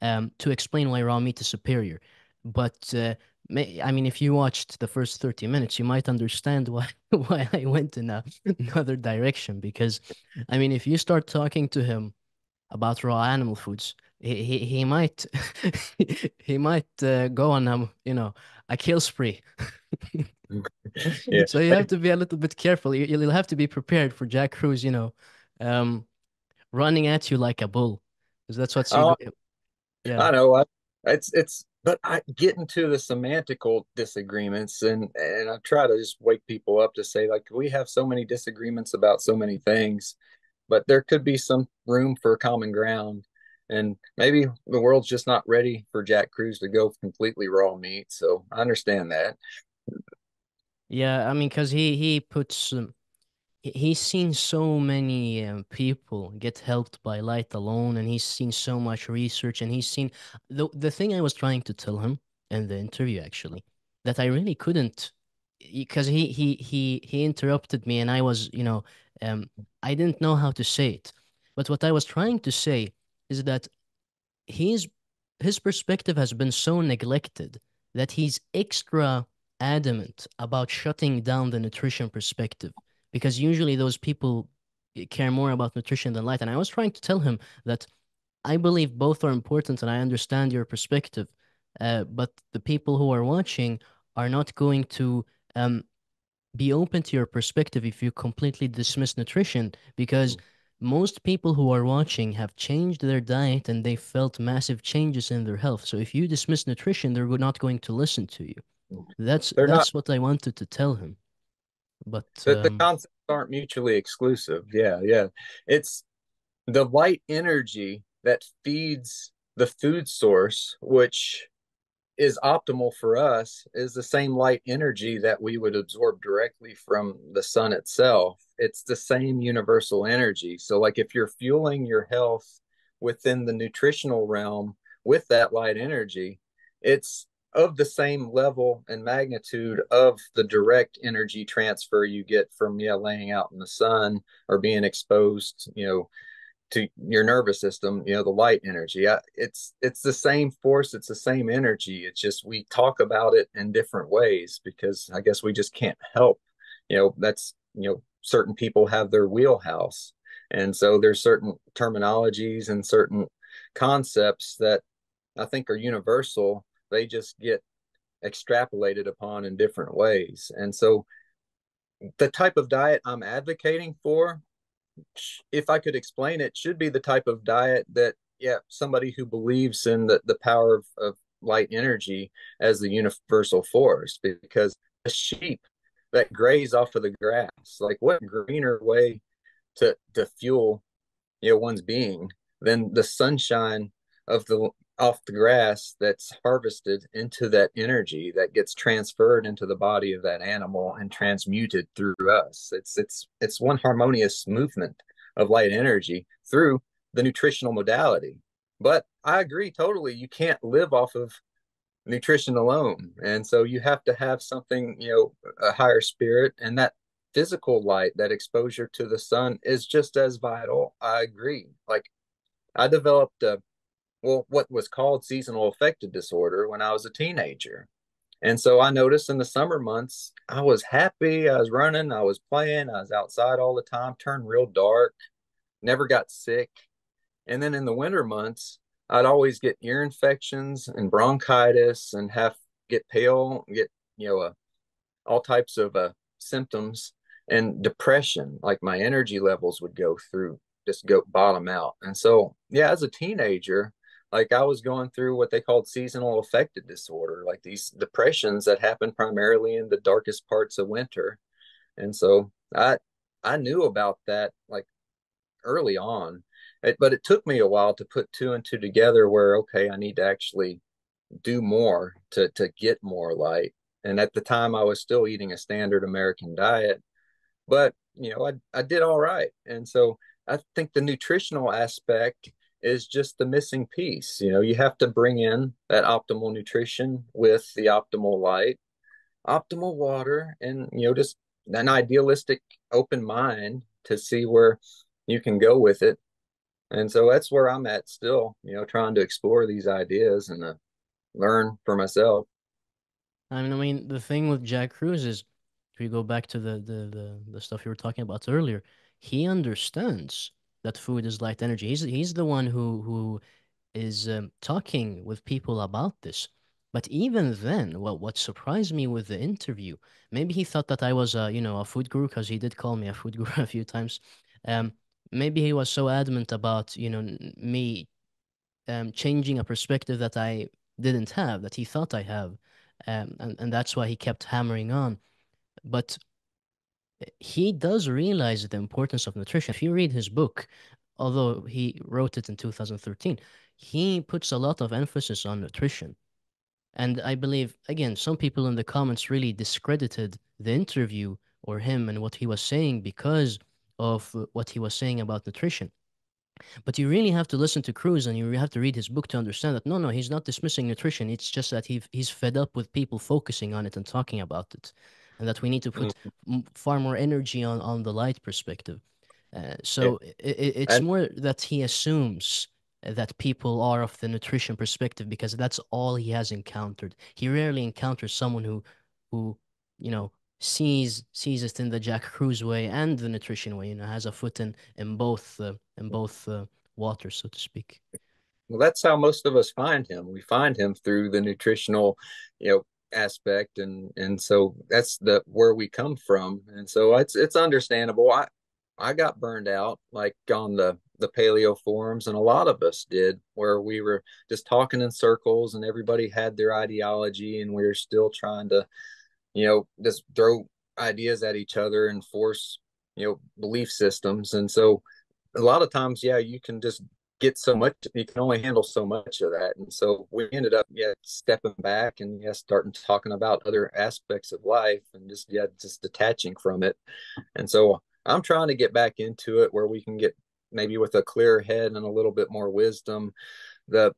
to explain why raw meat is superior. But I mean, if you watched the first 30 minutes, you might understand why why I went in another direction. Because, I mean, if you start talking to him about raw animal foods, he might he might go on a kill spree. Yeah. So you have to be a little bit careful. You'll have to be prepared for Jack Cruz, um, running at you like a bull, because that's what you Oh, go. Yeah. I know. But I get into the semantical disagreements, and I try to just wake people up to say, like, we have so many disagreements about so many things, but there could be some room for common ground. And maybe the world's just not ready for Jack Cruz to go completely raw meat. So I understand that. Yeah, I mean, because he puts he's seen so many people get helped by light alone, and he's seen so much research, and he's seen the thing I was trying to tell him in the interview, actually, that I really couldn't, because he interrupted me, and I was, I didn't know how to say it. But what I was trying to say is that his his perspective has been so neglected that he's extra adamant about shutting down the nutrition perspective, because usually those people care more about nutrition than light. And I was trying to tell him that I believe both are important and I understand your perspective, but the people who are watching are not going to um, be open to your perspective if you completely dismiss nutrition, because most people who are watching have changed their diet and they felt massive changes in their health. So if you dismiss nutrition, they're not going to listen to you. That's They're not that's what I wanted to tell him. But that the concepts aren't mutually exclusive. Yeah, yeah. It's the light energy that feeds the food source, which is optimal for us, is the same light energy that we would absorb directly from the sun itself. It's the same universal energy. So, like, if you're fueling your health within the nutritional realm with that light energy, it's of the same level and magnitude of the direct energy transfer you get from, yeah, laying out in the sun or being exposed, to your nervous system, the light energy. It's the same force, it's the same energy. It's just we talk about it in different ways because I guess we just can't help. That's certain people have their wheelhouse, and so there's certain terminologies and certain concepts that I think are universal. They just get extrapolated upon in different ways, and so the type of diet I'm advocating for, if I could explain it, should be the type of diet that, yeah, somebody who believes in the power of light energy as the universal force, because the sheep that graze off of the grass, like what greener way to fuel one's being than the sunshine of the off the grass that's harvested into that energy that gets transferred into the body of that animal and transmuted through us. It's one harmonious movement of light energy through the nutritional modality. But I agree totally, you can't live off of nutrition alone. And so you have to have something, a higher spirit, and that physical light, that exposure to the sun is just as vital. I agree. Like I developed what was called seasonal affective disorder when I was a teenager. And so I noticed in the summer months, I was happy, I was running, I was playing, I was outside all the time, turned real dark, never got sick. And then in the winter months, I'd always get ear infections and bronchitis and have get pale, get all types of symptoms and depression. Like my energy levels would go through, just go bottom out. And so, yeah, as a teenager, like I was going through what they called seasonal affective disorder, like these depressions that happen primarily in the darkest parts of winter. And so I knew about that like early on. But it took me a while to put two and two together where, okay, I need to actually do more to get more light. And at the time, I was still eating a standard American diet, but I did all right. And so I think the nutritional aspect is just the missing piece. You have to bring in that optimal nutrition with the optimal light, optimal water, and just an idealistic open mind to see where you can go with it. And so that's where I'm at still, trying to explore these ideas and learn for myself. I mean, the thing with Jack Kruse is, if we go back to the stuff you were talking about earlier, he understands that food is light energy. He's the one who is talking with people about this. But even then, what surprised me with the interview, maybe he thought that I was a food guru because he did call me a food guru a few times. Um, Maybe he was so adamant about me changing a perspective that I didn't have, that he thought I have. And that's why he kept hammering on. But he does realize the importance of nutrition. If you read his book, although he wrote it in 2013, he puts a lot of emphasis on nutrition. And I believe, again, some people in the comments really discredited the interview or him and what he was saying because of what he was saying about nutrition. But you really have to listen to Kruse and you have to read his book to understand that no, he's not dismissing nutrition. It's just that he's fed up with people focusing on it and talking about it, and that we need to put Mhm. far more energy on the light perspective. Yeah. So it's And more that he assumes that people are of the nutrition perspective because that's all he has encountered. He rarely encounters someone who you know sees it in the Jack Kruse way and the nutrition way. Has a foot in both waters, so to speak. well, that's how most of us find him. We find him through the nutritional, aspect, and so that's the where we come from. And so it's understandable. I got burned out like on the paleo forums, and a lot of us did, where we were just talking in circles and everybody had their ideology and we were still trying to, just throw ideas at each other and force, belief systems. And so a lot of times, yeah, you can just get so much, you can only handle so much of that. And so we ended up, yeah, stepping back and, yeah, starting talking about other aspects of life and just, yeah, just detaching from it. And so I'm trying to get back into it where we can get maybe with a clearer head and a little bit more wisdom, the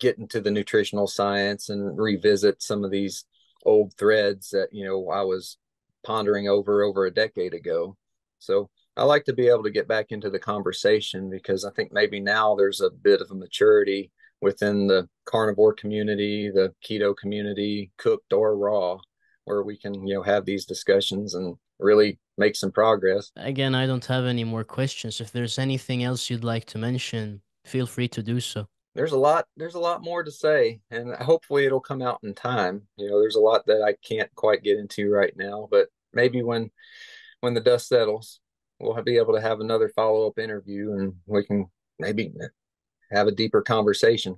get into the nutritional science and revisit some of these old threads that, I was pondering over a decade ago. So I like to be able to get back into the conversation because I think maybe now there's a bit of a maturity within the carnivore community, the keto community, cooked or raw, where we can, have these discussions and really make some progress. Again, I don't have any more questions. If there's anything else you'd like to mention, feel free to do so. There's a lot more to say, and hopefully it'll come out in time. There's a lot that I can't quite get into right now, but maybe when the dust settles, we'll be able to have another follow-up interview and we can maybe have a deeper conversation.